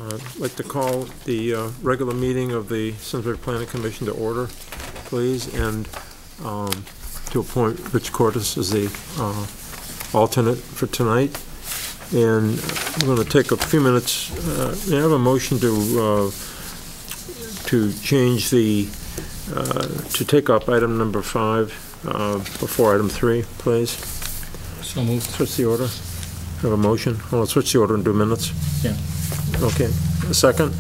I'd like to call the regular meeting of the Simsbury Planning Commission to order, please, and to appoint Rich Cordes as the alternate for tonight. And we're going to take a few minutes. May I have a motion to change the, to take up item number 5 before item 3, please? So moved. Switch the order. Have a motion? Well, let's switch the order and do minutes. Yeah. Okay. A second?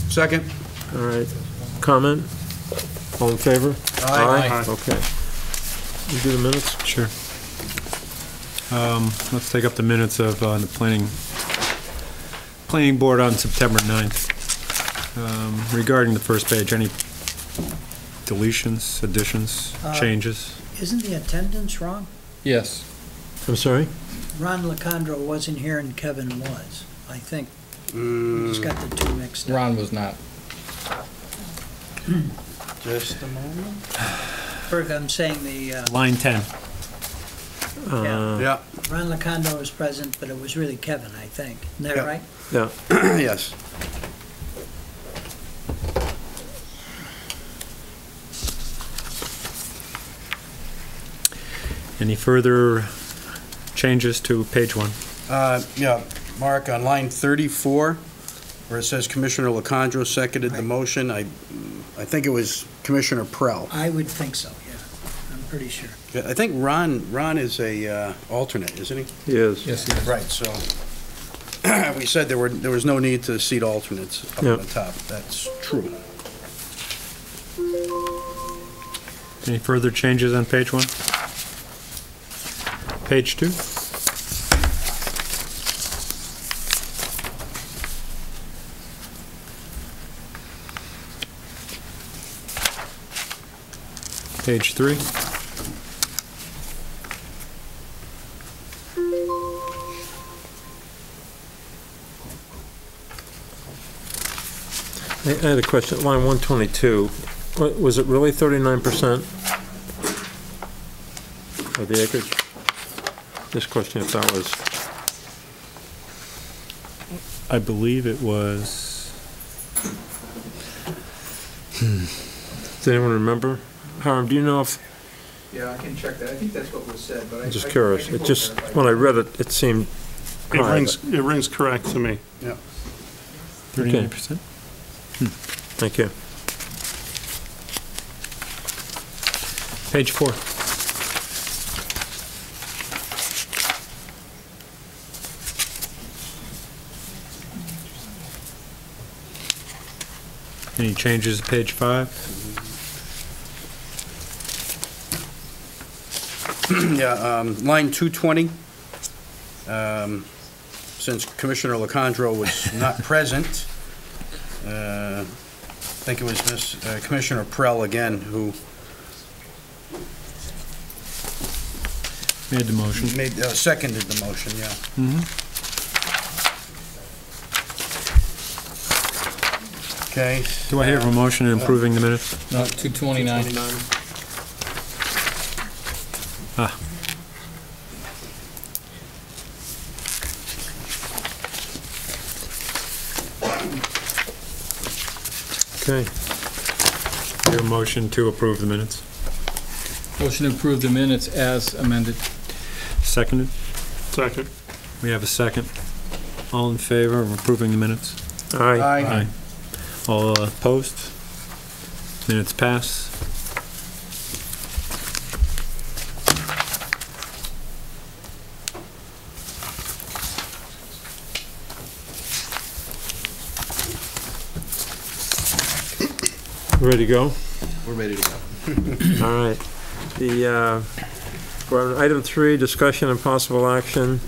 Second. All right. Comment? All in favor? Aye. Okay. You do the minutes? Sure. Let's take up the minutes of the planning board on September 9th. Regarding the first page, any deletions, additions, changes? Isn't the attendance wrong? Yes. I'm sorry? Ron Lacandro wasn't here and Kevin was, I think. We just got the two mixed up. Ron was not. Just a moment. First, I'm saying the, Line 10. Yeah. Ron Lacandro was present, but it was really Kevin, I think. Isn't that Yeah. right? Yeah. Yes. Any further changes to page 1? Yeah, Mark, on line 34, where it says Commissioner Lacandro seconded the Right. motion, I think it was Commissioner Prell. I would think so, yeah. I'm pretty sure. I think Ron is a alternate, isn't he? He is. Yes, he is. Right, so we said there was no need to seat alternates up Yep. on the top. That's true. Any further changes on page 1? Page 2? Page 3? I had a question. Line 122. Was it really 39% of the acreage? Just question if that was. I believe it was. Does anyone remember? Hiram, do you know if? Yeah, I can check that. I think that's what was said, but I'm just curious. It just, when I read it, it seemed. It high, rings correct to me. 39%? Thank you. Page 4. Any changes to page 5? Yeah, line 220, since Commissioner Lacandro was not present, I think it was Commissioner Prell again who Made the motion. seconded the motion, yeah. Okay. Do I hear a motion improving the minutes? No, 229. Okay. Hear a motion to approve the minutes? Motion to approve the minutes as amended. Seconded? Second. We have a second. All in favor of approving the minutes? Aye. Aye. All opposed? Minutes pass. Ready to go? We're ready to go. All right. We're on item 3, discussion and possible action.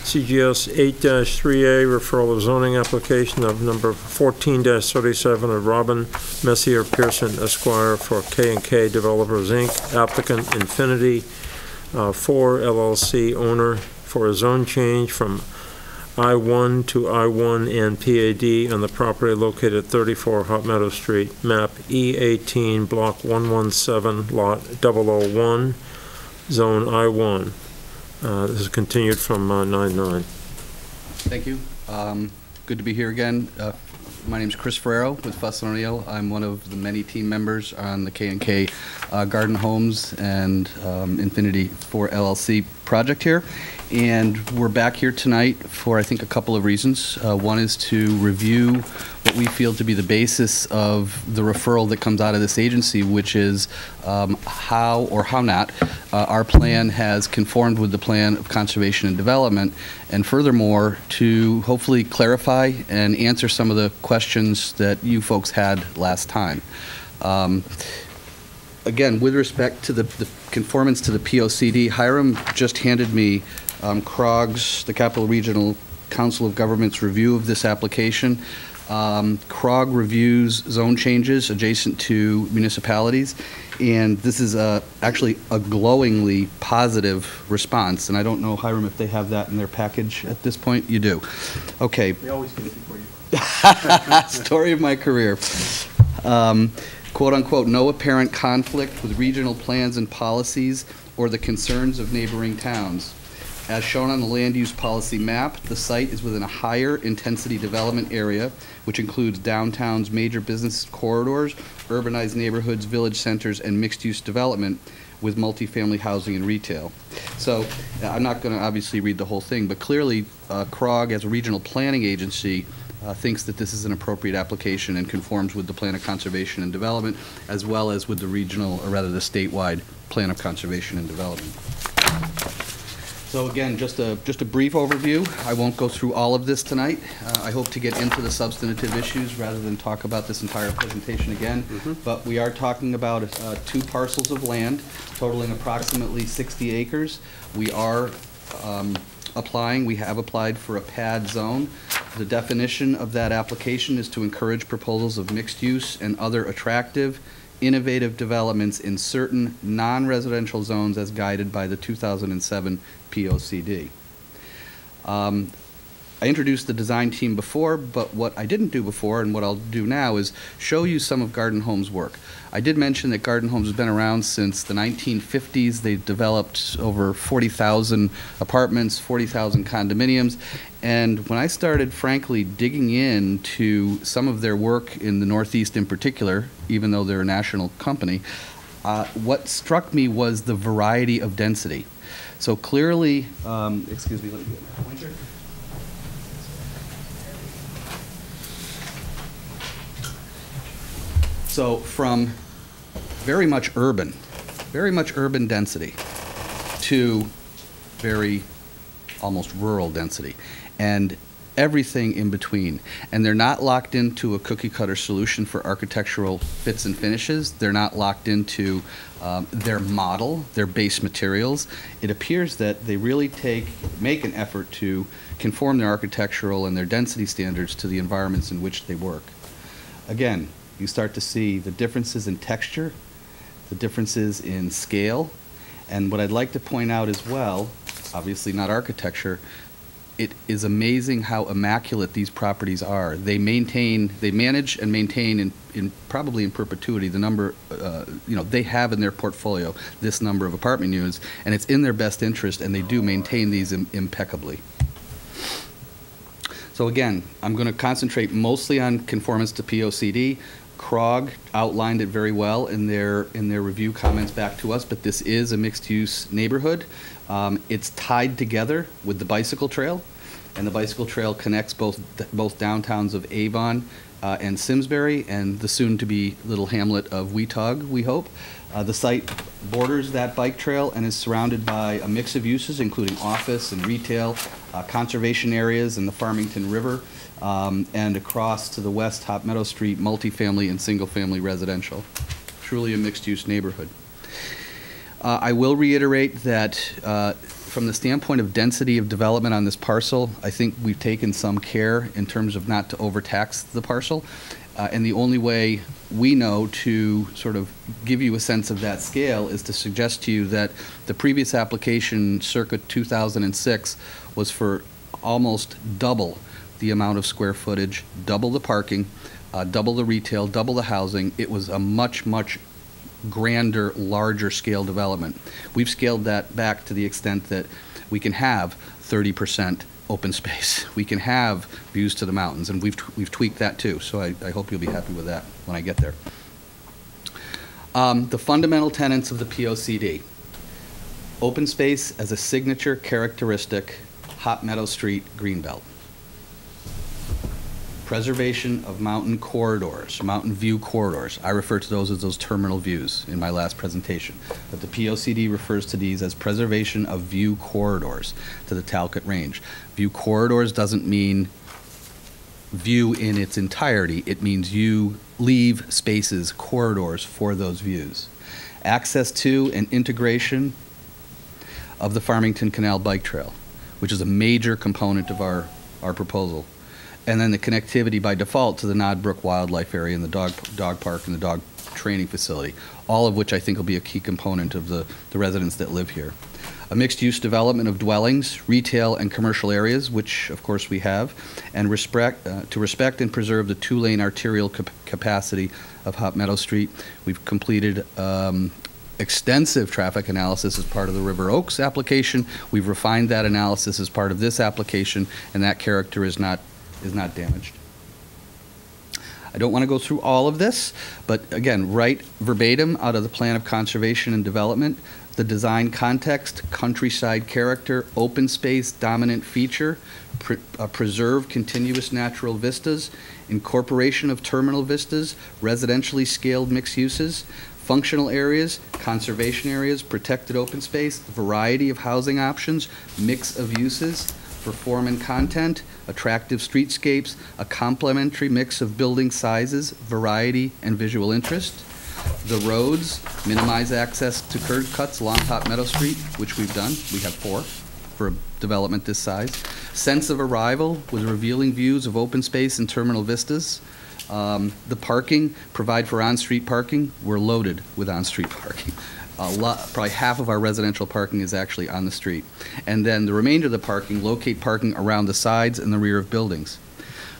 CGS 8-3A, referral of zoning application of number 14-37 of Robin Messier Pearson Esquire for K&K Developers, Inc., applicant Infinity 4 LLC, owner, for a zone change from I-1 to I-1 and PAD on the property located at 34 Hot Meadow Street, map E18, block 117, lot 001, zone I-1. This is continued from 9/9. Thank you. Good to be here again. My name is Chris Ferrero with Fuss & O'Neill. I'm one of the many team members on the K&K Garden Homes and Infinity 4 LLC project here. And we're back here tonight for, I think, a couple of reasons. One is to review what we feel to be the basis of the referral that comes out of this agency, which is how or how not our plan has conformed with the plan of conservation and development, and furthermore, to hopefully clarify and answer some of the questions that you folks had last time. Again, with respect to the conformance to the POCD, Hiram just handed me CROG's, the Capital Regional Council of Governments review of this application. CROG reviews zone changes adjacent to municipalities, and this is actually a glowingly positive response. And I don't know, Hiram, if they have that in their package at this point. You do. Okay. We always get it before you. Story of my career. Quote unquote, no apparent conflict with regional plans and policies or the concerns of neighboring towns. As shown on the land use policy map, the site is within a higher intensity development area, which includes downtown's major business corridors, urbanized neighborhoods, village centers, and mixed-use development with multifamily housing and retail. So I'm not going to obviously read the whole thing, but clearly CROG, as a regional planning agency, thinks that this is an appropriate application and conforms with the Plan of Conservation and Development, as well as with the regional, or rather the statewide Plan of Conservation and Development. So again, just a brief overview. I won't go through all of this tonight. I hope to get into the substantive issues rather than talk about this entire presentation again. But we are talking about 2 parcels of land totaling approximately 60 acres. We are we have applied for a PAD zone. The definition of that application is to encourage proposals of mixed use and other attractive, innovative developments in certain non-residential zones as guided by the 2007 POCD. I introduced the design team before, but what I didn't do before and what I'll do now is show you some of Garden Homes' work. I did mention that Garden Homes has been around since the 1950s. They've developed over 40,000 apartments, 40,000 condominiums, and when I started, frankly, digging into some of their work in the Northeast in particular, even though they're a national company, what struck me was the variety of density. So clearly, excuse me, let me get my pointer. So from very much urban density to very almost rural density, and everything in between. And they're not locked into a cookie-cutter solution for architectural fits and finishes. They're not locked into their model, their base materials. It appears that they really make an effort to conform their architectural and their density standards to the environments in which they work. Again, you start to see the differences in texture, the differences in scale, and what I'd like to point out as well, obviously not architecture, it is amazing how immaculate these properties are. They manage and maintain probably in perpetuity the number, they have in their portfolio this number of apartment units, and it's in their best interest, and they do maintain these impeccably. So again, I'm going to concentrate mostly on conformance to POCD. CROG outlined it very well in their review comments back to us, but this is a mixed-use neighborhood. It's tied together with the bicycle trail, and the bicycle trail connects both downtowns of Avon and Simsbury and the soon-to-be little hamlet of Weetog, we hope. The site borders that bike trail and is surrounded by a mix of uses, including office and retail, conservation areas and the Farmington River, and across to the west, Hop Meadow Street, multifamily and single-family residential. Truly a mixed-use neighborhood. I will reiterate that from the standpoint of density of development on this parcel, I think we've taken some care in terms of not to overtax the parcel. And the only way we know to sort of give you a sense of that scale is to suggest to you that the previous application, circa 2006, was for almost double the amount of square footage, double the parking, double the retail, double the housing. It was a much, much grander, larger scale development. We've scaled that back to the extent that we can have 30% open space. We can have views to the mountains, and we've tweaked that too, so I hope you'll be happy with that when I get there. The fundamental tenets of the POCD. Open space as a signature characteristic, Hot Meadow Street Greenbelt. Preservation of mountain corridors, mountain view corridors. I refer to those as those terminal views in my last presentation. But the POCD refers to these as preservation of view corridors to the Talcott Range. View corridors doesn't mean view in its entirety. It means you leave spaces, corridors for those views. Access to and integration of the Farmington Canal Bike Trail, which is a major component of our proposal. And then the connectivity by default to the Nod Brook Wildlife Area and the dog park and the dog training facility, all of which I think will be a key component of the residents that live here. A mixed-use development of dwellings, retail, and commercial areas, which of course we have, and to respect and preserve the two-lane arterial capacity of Hot Meadow Street. We've completed extensive traffic analysis as part of the River Oaks application. We've refined that analysis as part of this application, and that character is not damaged. I don't want to go through all of this, but again, right verbatim out of the Plan of Conservation and Development, the design context, countryside character, open space, dominant feature, preserve continuous natural vistas, incorporation of terminal vistas, residentially scaled mixed uses, functional areas, conservation areas, protected open space, variety of housing options, mix of uses, for form and content, attractive streetscapes, a complementary mix of building sizes, variety, and visual interest. The roads, minimize access to curb cuts along Hot Meadow Street, which we've done. We have 4 for a development this size. Sense of arrival with revealing views of open space and terminal vistas. The parking, provide for on-street parking. We're loaded with on-street parking. Probably half of our residential parking is actually on the street. And then the remainder of the parking, locate parking around the sides and the rear of buildings.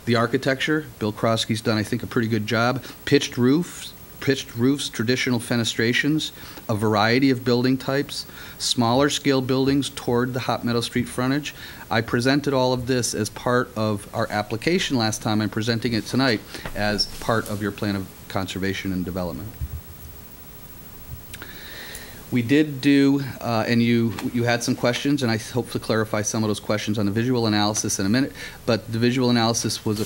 The architecture, Bill Krosky's done, I think, a pretty good job. Pitched roofs, traditional fenestrations, a variety of building types, smaller scale buildings toward the Hot Meadow Street frontage. I presented all of this as part of our application last time. I'm presenting it tonight as part of your Plan of Conservation and Development. We did do, and you had some questions, and I hope to clarify some of those questions on the visual analysis in a minute, but the visual analysis was a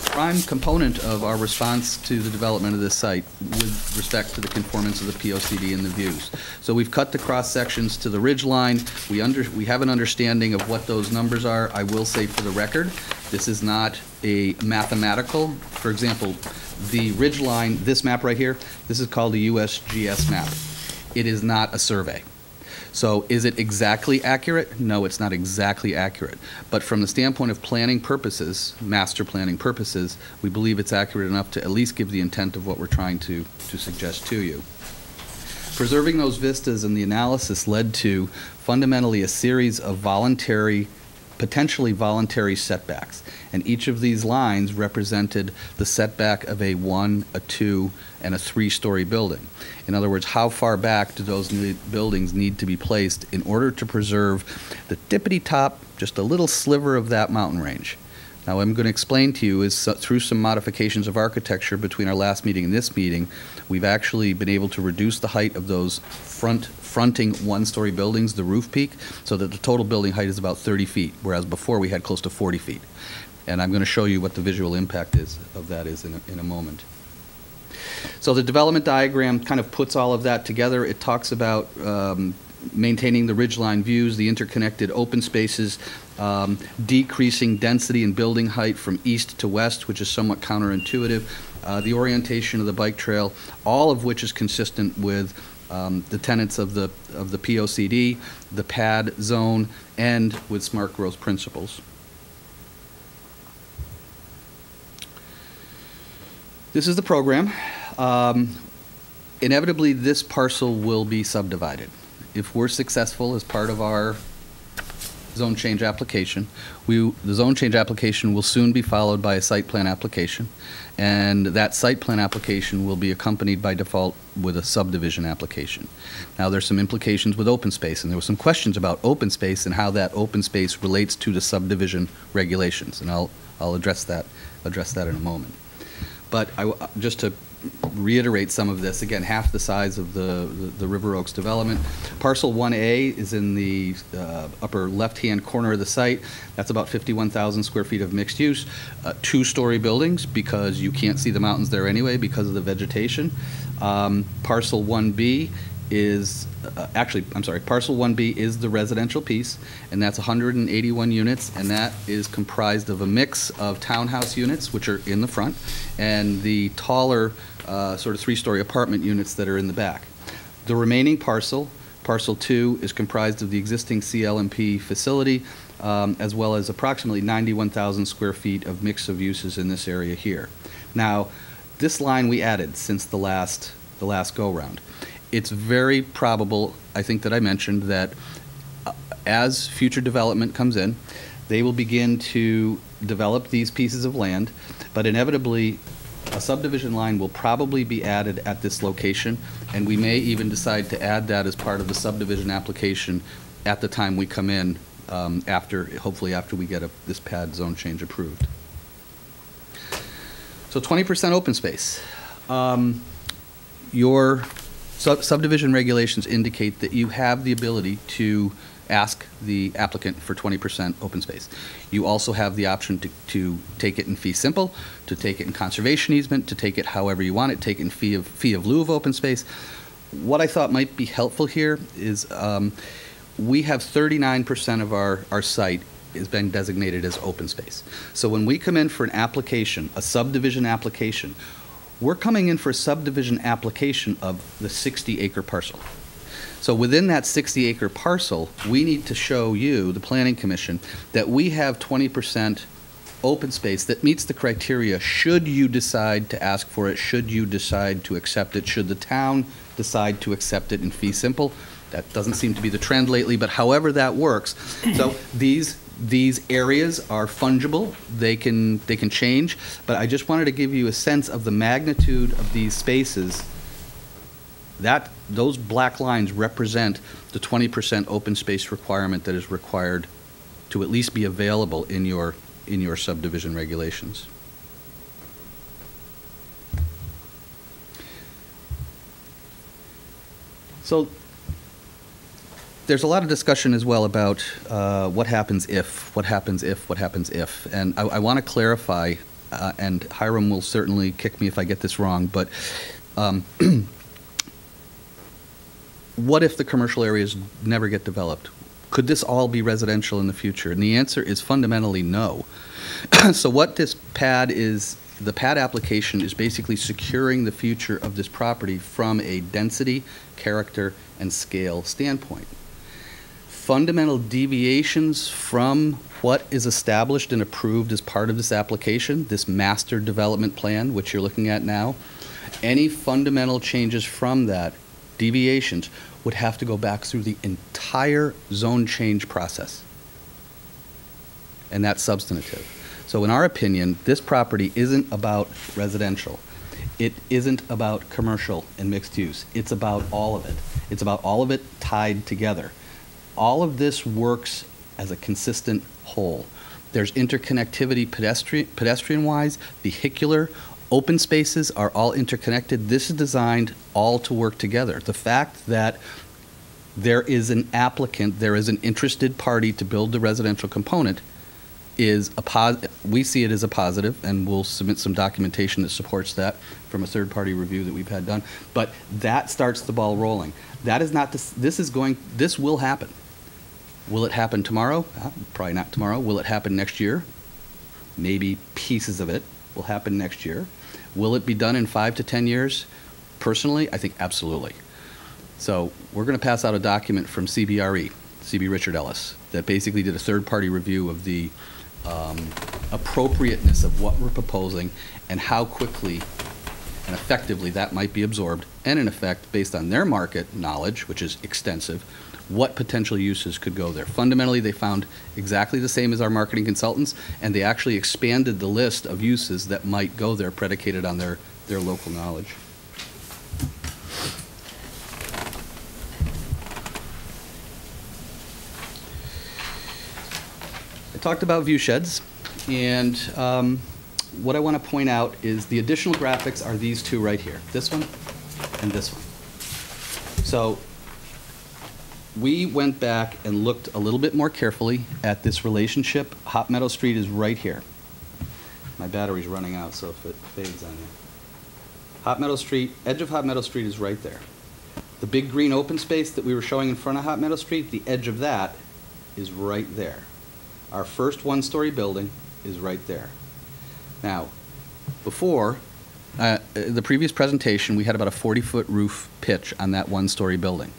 prime component of our response to the development of this site with respect to the conformance of the POCD and the views. So we've cut the cross sections to the ridge line. We have an understanding of what those numbers are. I will say for the record, this is not a mathematical. For example, the ridge line, this map right here, this is called a USGS map. It is not a survey. So is it exactly accurate? No, it's not exactly accurate. But from the standpoint of planning purposes, master planning purposes, we believe it's accurate enough to at least give the intent of what we're trying to suggest to you. Preserving those vistas and the analysis led to fundamentally a series of potentially voluntary setbacks. And each of these lines represented the setback of a 1, a 2, and a 3-story building. In other words, how far back do those buildings need to be placed in order to preserve the tippity top, just a little sliver of that mountain range? Now, what I'm going to explain to you is through some modifications of architecture between our last meeting and this meeting, we've actually been able to reduce the height of those fronting 1-story buildings, the roof peak, so that the total building height is about 30 feet, whereas before we had close to 40 feet. And I'm going to show you what the visual impact of that is in a moment. So the development diagram kind of puts all of that together. It talks about maintaining the ridgeline views, the interconnected open spaces, decreasing density and building height from east to west, which is somewhat counterintuitive, the orientation of the bike trail, all of which is consistent with the tenets of the POCD, the PAD zone, and with smart growth principles. This is the program. Inevitably, this parcel will be subdivided. If we're successful as part of our zone change application. The zone change application will soon be followed by a site plan application, and that site plan application will be accompanied by default with a subdivision application. Now, there's some implications with open space, and there were some questions about open space and how that open space relates to the subdivision regulations, and I'll address that in a moment. But just to reiterate some of this, again, half the size of the River Oaks development. Parcel 1A is in the upper left-hand corner of the site. That's about 51,000 square feet of mixed use. 2-story buildings, because you can't see the mountains there anyway because of the vegetation. Parcel 1B is, Parcel 1B is the residential piece, and that's 181 units, and that is comprised of a mix of townhouse units, which are in the front, and the taller sort of 3-story apartment units that are in the back. The remaining parcel, Parcel 2, is comprised of the existing CLMP facility, as well as approximately 91,000 square feet of mix of uses in this area here. Now, this line we added since the last go-round. It's very probable, I think that I mentioned, that as future development comes in, they will begin to develop these pieces of land, but inevitably a subdivision line will probably be added at this location, and we may even decide to add that as part of the subdivision application at the time we come in, hopefully after we get this pad zone change approved. So 20% open space. Your subdivision regulations indicate that you have the ability to ask the applicant for 20% open space. You also have the option to take it in fee simple, to take it in conservation easement, to take it however you want it, take it in fee of lieu of open space. What I thought might be helpful here is we have 39% of our site is being designated as open space. So when we come in for an application, a subdivision application, we're coming in for a subdivision application of the 60-acre parcel. So within that 60-acre parcel, we need to show you, the Planning Commission, that we have 20% open space that meets the criteria should you decide to ask for it, should you decide to accept it, should the town decide to accept it in fee simple. That doesn't seem to be the trend lately, but however that works. So these areas are fungible. They can change, but I just wanted to give you a sense of the magnitude of these spaces. Those black lines represent the 20% open space requirement that is required to at least be available in your subdivision regulations. So there's a lot of discussion as well about what happens if, and I want to clarify, and Hiram will certainly kick me if I get this wrong, but what if the commercial areas never get developed? Could this all be residential in the future? And the answer is fundamentally no. So what this pad is, the pad application is basically securing the future of this property from a density, character, and scale standpoint. Fundamental deviations from what is established and approved as part of this application, this master development plan, which you're looking at now, any fundamental changes from that, deviations, would have to go back through the entire zone change process. And that's substantive. So in our opinion, this property isn't about residential. It isn't about commercial and mixed use. It's about all of it. It's about all of it tied together. All of this works as a consistent whole. There's interconnectivity pedestrian-wise, vehicular, open spaces are all interconnected. This is designed all to work together. The fact that there is an applicant, there is an interested party to build the residential component is we see it as a positive, and we'll submit some documentation that supports that from a third-party review that we've had done. But that starts the ball rolling. That is not this will happen. Will it happen tomorrow? Probably not tomorrow. Will it happen next year? Maybe pieces of it will happen next year. Will it be done in 5 to 10 years? Personally, I think absolutely. So we're going to pass out a document from CBRE, CB Richard Ellis, that basically did a third-party review of the appropriateness of what we're proposing and how quickly and effectively that might be absorbed, and in effect, based on their market knowledge, which is extensive, what potential uses could go there. Fundamentally, they found exactly the same as our marketing consultants, and they actually expanded the list of uses that might go there predicated on their local knowledge. I talked about view sheds, and what I want to point out is the additional graphics are these two right here, this one and this one. So we went back and looked a little bit more carefully at this relationship. Hot Meadow Street is right here. My battery's running out, so if it fades on you. Hot Meadow Street, edge of Hot Meadow Street is right there. The big green open space that we were showing in front of Hot Meadow Street, the edge of that is right there. Our first one-story building is right there. Now, before, the previous presentation, we had about a 40-foot roof pitch on that one-story building.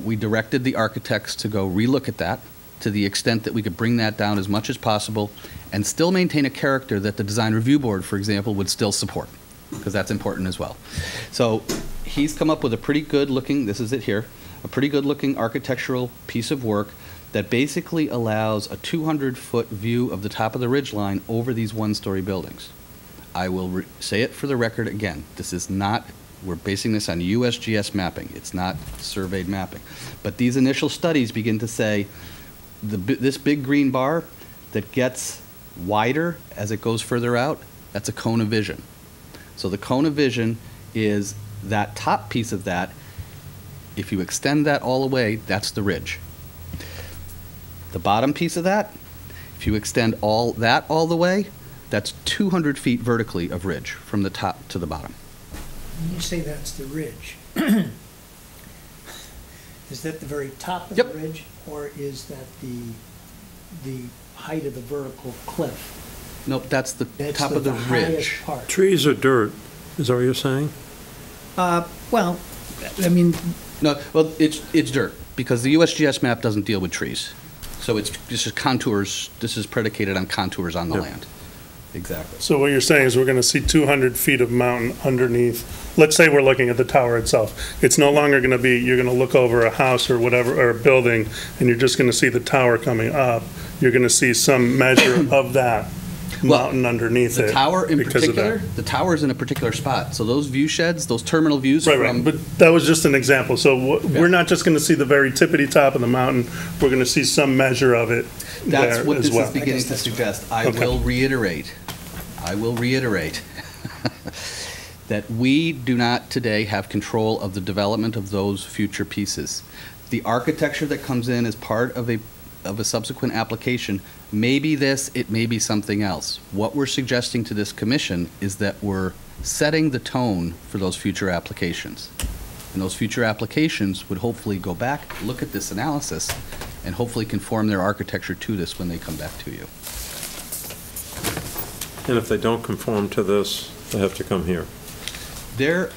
We directed the architects to go relook at that to the extent that we could bring that down as much as possible and still maintain a character that the design review board, for example, would still support, because that's important as well. So he's come up with a pretty good looking, this is it here, a pretty good looking architectural piece of work that basically allows a 200-foot view of the top of the ridgeline over these one-story buildings. I will say it for the record again. This is not, we're basing this on USGS mapping. It's not surveyed mapping. But these initial studies begin to say this big green bar that gets wider as it goes further out, that's a cone of vision. So the cone of vision is that top piece of that. If you extend that all the way, that's the ridge. The bottom piece of that, if you extend all the way, that's 200 feet vertically of ridge from the top to the bottom. When you say that's the ridge, is that the very top of Yep. the ridge, or is that the height of the vertical cliff? Nope, that's the That's top of the highest ridge. part. Trees or dirt, is that what you're saying? Well, I mean, No, well, it's dirt, because the USGS map doesn't deal with trees. So it's just contours, this is predicated on contours on the Yep. land. Exactly. So what you're saying is we're going to see 200 feet of mountain underneath. Let's say we're looking at the tower itself. It's no longer going to be, you're going to look over a house or whatever, or a building, and you're just going to see the tower coming up. You're going to see some measure of that Well, mountain underneath it. The tower in because of that. particular, the tower's in a particular spot. So those view sheds, those terminal views Right, from. right, but that was just an example. So we're not just going to see the very tippity top of the mountain, we're going to see some measure of it That's there what as this well. is beginning to suggest. I Okay. will reiterate that we do not today have control of the development of those future pieces. The architecture that comes in as part of a subsequent application may be this, it may be something else. What we're suggesting to this commission is that we're setting the tone for those future applications. And those future applications would hopefully go back, look at this analysis, and hopefully conform their architecture to this when they come back to you. And if they don't conform to this, they have to come here. There,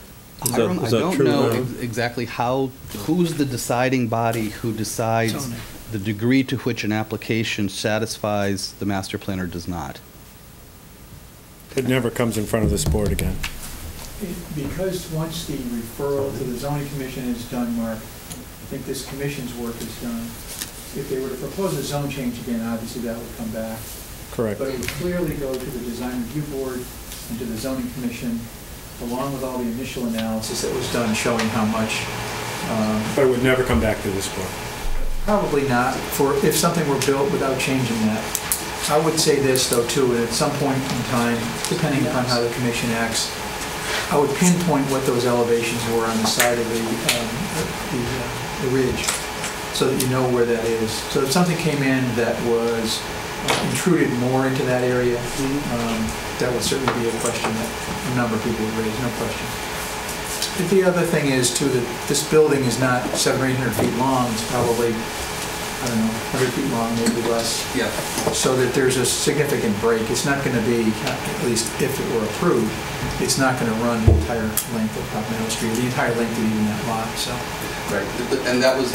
Is Hiram, that I don't true know now? exactly who's the deciding body who decides Zoning. the degree to which an application satisfies the master plan or does not. It never comes in front of this board again. Because once the referral to the zoning commission is done, Mark, I think this commission's work is done. If they were to propose a zone change again, obviously that would come back. Correct. But it would clearly go to the design review board and to the zoning commission, along with all the initial analysis that was done showing how much, But it would never come back to this board. probably not, for if something were built without changing that. I would say this, though, too, at some point in time, depending upon how the commission acts, I would pinpoint what those elevations were on the side of the ridge, so that you know where that is. So if something came in that was intruded more into that area, that would certainly be a question that a number of people would raise, no question. But the other thing is, too, that this building is not 700 or 800 feet long, it's probably, I don't know, 100 feet long, maybe less. Yeah. So that there's a significant break. It's not going to be, at least if it were approved, it's not going to run the entire length of Hot Meadow Street, the entire length of even that lot, so. Right, and that was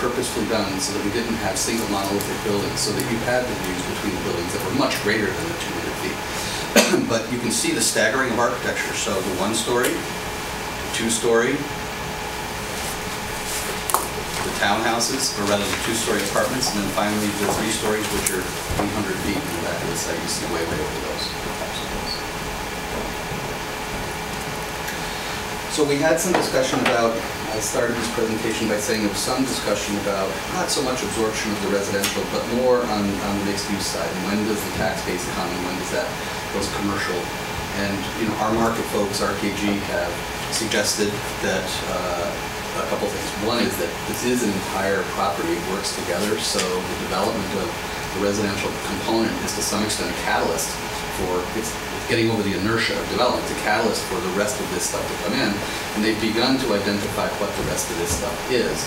purposefully done so that we didn't have single monolithic buildings, so that you had the views between the buildings that were much greater than the 200 feet. But you can see the staggering of architecture, so the 1-story, 2-story, townhouses, or rather the 2-story apartments, and then finally the 3 stories, which are 800 feet in the back of the site. You see way over those. So we had some discussion about, I started this presentation by saying there was some discussion about not so much absorption of the residential, but more on the mixed use side. And when does the tax base come and when does that goes commercial? And our market folks, RKG, have suggested that a couple things. One is that this is an entire property, it works together, so the development of the residential component is to some extent a catalyst for it's getting over the inertia of development, it's a catalyst for the rest of this stuff to come in, and they've begun to identify what the rest of this stuff is.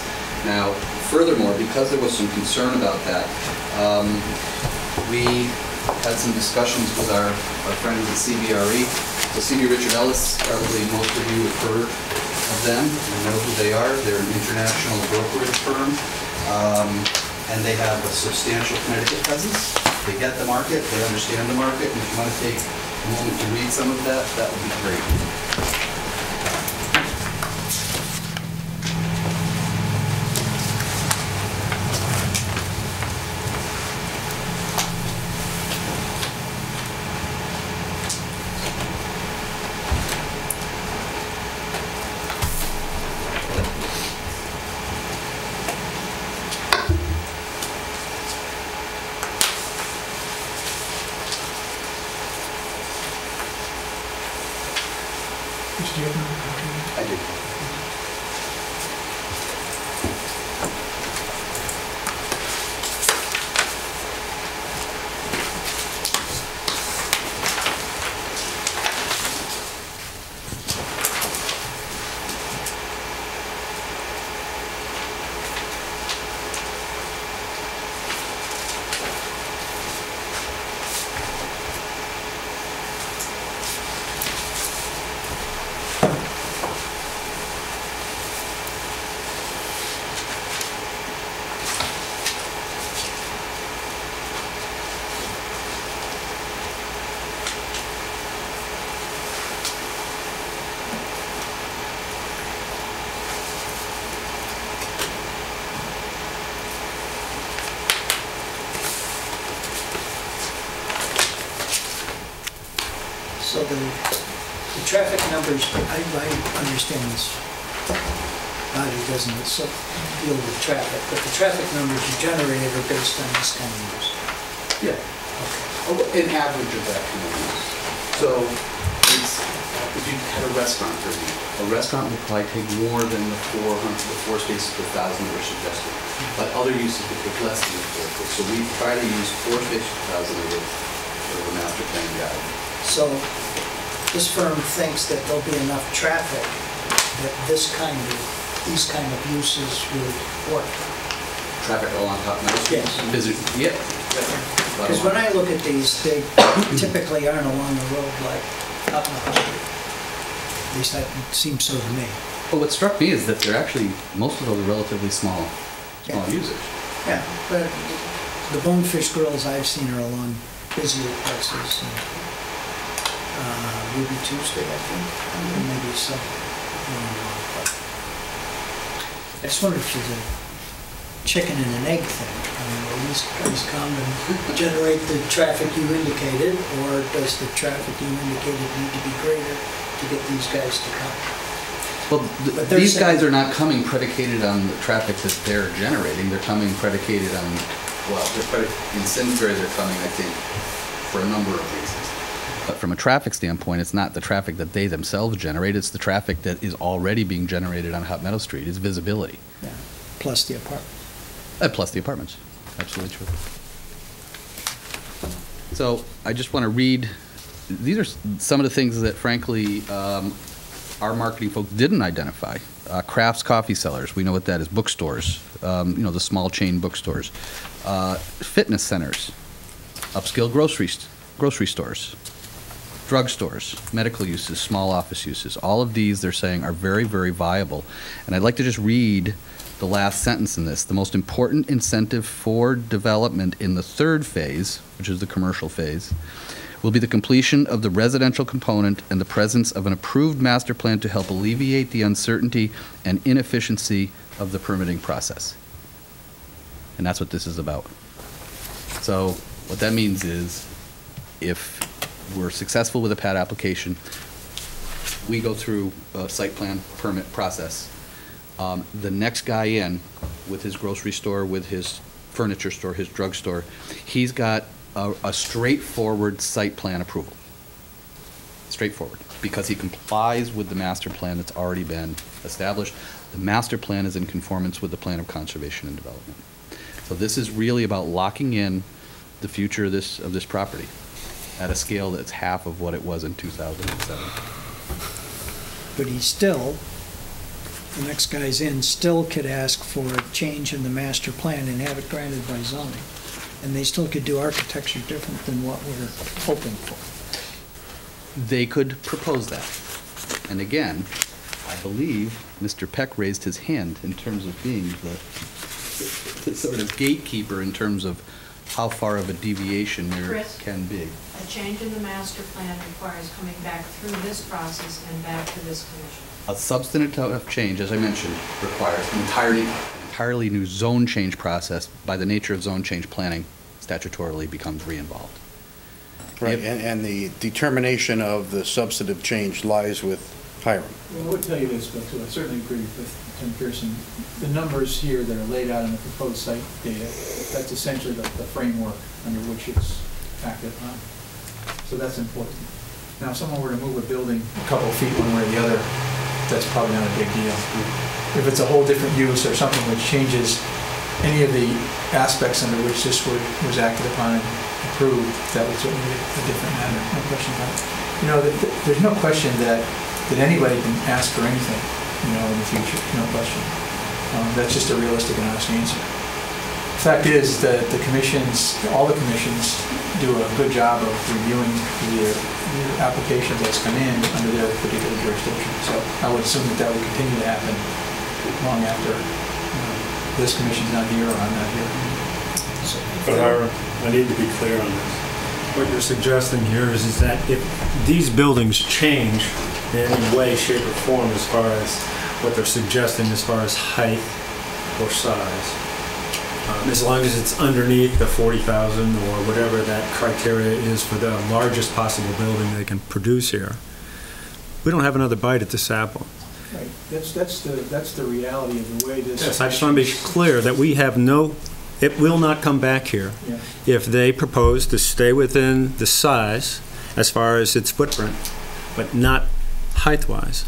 Now, furthermore, because there was some concern about that, we had some discussions with our friends at CBRE. So CB Richard Ellis, probably most of you have heard of them, you know who they are. They're an international brokerage firm, and they have a substantial Connecticut presence. They get the market, they understand the market, and if you want to take a moment to read some of that, that would be great. I do. So the traffic numbers, I understand this body doesn't deal with traffic, but the traffic numbers you generated are based on this kind of use. Yeah. Okay. An average of that kind of use. So if you had a restaurant, for example, a restaurant would probably take more than the 4 spaces per 1,000 that were suggested. But other uses would take less than the 4. So we try to use 4 spaces per 1,000 of the master plan guide. So this firm thinks that there'll be enough traffic that these kind of uses would work. Traffic along Top Meadow Street? Yes. Yeah. Because when I look at these, they typically aren't along the road like Top Meadow Street. At least that seems so to me. Well, what struck me is that they're actually, most of those are relatively small usage. Yeah, but the Bonefish Grills I've seen are along busier places. Ruby Tuesday, I think, and maybe some. I just wonder if it's a chicken and an egg thing. I mean, will these guys come and generate the traffic you indicated, or does the traffic you indicated need to be greater to get these guys to come? Well, these guys are not coming predicated on the traffic that they're generating. They're coming predicated on, well, in Simsbury they're coming, I think, for a number of reasons. But from a traffic standpoint, it's not the traffic that they themselves generate, it's the traffic that is already being generated on Hot Meadow Street, it's visibility. Yeah, plus the apartments. Plus the apartments, absolutely true. So I just want to read, these are some of the things that frankly our marketing folks didn't identify. Crafts coffee sellers, we know what that is, bookstores, the small chain bookstores. Fitness centers, upscale grocery stores. Drugstores, medical uses, small office uses, all of these they're saying are very, very viable. And I'd like to just read the last sentence in this. The most important incentive for development in the 3rd phase, which is the commercial phase, will be the completion of the residential component and the presence of an approved master plan to help alleviate the uncertainty and inefficiency of the permitting process. And that's what this is about. So what that means is, if we're successful with a pad application, we go through a site plan permit process. The next guy in, with his grocery store, with his furniture store, his drugstore, he's got a straightforward site plan approval. Straightforward, because he complies with the master plan that's already been established. The master plan is in conformance with the plan of conservation and development. So this is really about locking in the future of this property at a scale that's half of what it was in 2007. But he still, the next guy's in, still could ask for a change in the master plan and have it granted by zoning. And they still could do architecture different than what we're hoping for. They could propose that. And again, I believe Mr. Peck raised his hand in terms of being the sort of gatekeeper in terms of how far of a deviation there Chris? can be. A change in the master plan requires coming back through this process and back to this commission. A substantive change, as I mentioned, requires an entirely new zone change process. By the nature of zone change planning, statutorily becomes re-involved. Right, Yep. and the determination of the substantive change lies with Hiram. Well, I would tell you this, but I certainly agree with Tim Pearson. The numbers here that are laid out in the proposed site data, that's essentially the framework under which it's acted upon. So that's important. Now, if someone were to move a building a couple of feet one way or the other, that's probably not a big deal. If it's a whole different use or something which changes any of the aspects under which this was acted upon and approved, that would certainly be a different matter, no question about it. You know, there's no question that anybody can ask for anything, you know, in the future, no question. That's just a realistic and honest answer. The fact is that all the commissions do a good job of reviewing the application that's come in under their particular jurisdiction. So I would assume that would continue to happen long after this commission's not here or I'm not here. But I need to be clear on this. What you're suggesting here is that if these buildings change in any way, shape, or form as far as what they're suggesting as far as height or size, as long as it's underneath the 40,000 or whatever that criteria is for the largest possible building they can produce here, we don't have another bite at this apple. Right. That's the reality of the way this. Yes, I just want to be clear that we have it will not come back here Yeah. if they propose to stay within the size as far as its footprint, but not height-wise.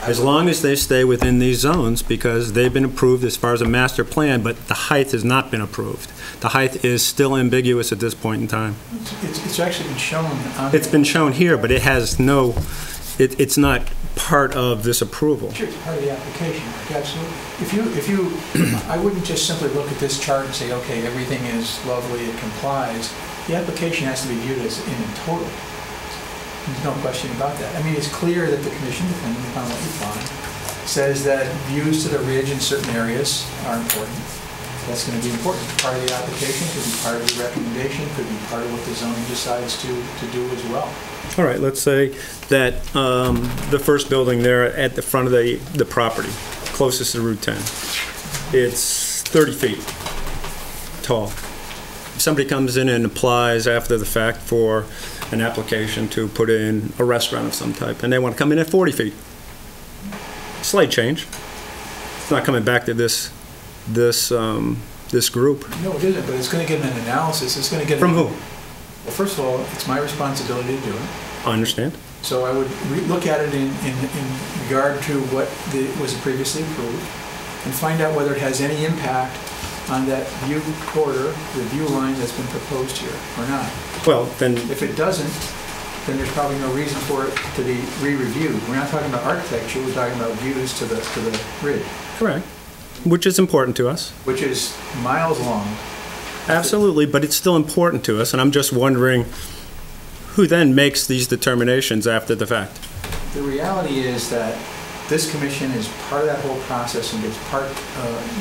As long as they stay within these zones, because they've been approved as far as a master plan, but the height has not been approved. The height is still ambiguous at this point in time. It's actually been shown on. It's been shown here, but it has it's not part of this approval. Sure, it's part of the application, absolutely. If you, I wouldn't just simply look at this chart and say, okay, everything is lovely, it complies. The application has to be viewed as in total. There's no question about that. I mean, it's clear that the commission, depending upon what you find, says that views to the ridge in certain areas are important. That's going to be important. Part of the application, could be part of the recommendation, could be part of what the zoning decides to do as well. All right, let's say that the first building there at the front of the property, closest to Route 10, it's 30 feet tall. If somebody comes in and applies after the fact for an application to put in a restaurant of some type, and they want to come in at 40 feet, slight change. It's not coming back to this group. No, it isn't, but it's going to get an analysis. It's going to get From who? Well, first of all, it's my responsibility to do it. I understand. So I would look at it in regard to what was previously approved and find out whether it has any impact on that view corridor, the view line that's been proposed here or not. Well, then, If it doesn't, then there's probably no reason for it to be re-reviewed. We're not talking about architecture, we're talking about views to the ridge, correct, which is important to us. which is miles long. Absolutely, but it's still important to us, and I'm just wondering who then makes these determinations after the fact? The reality is that this commission is part of that whole process and gets part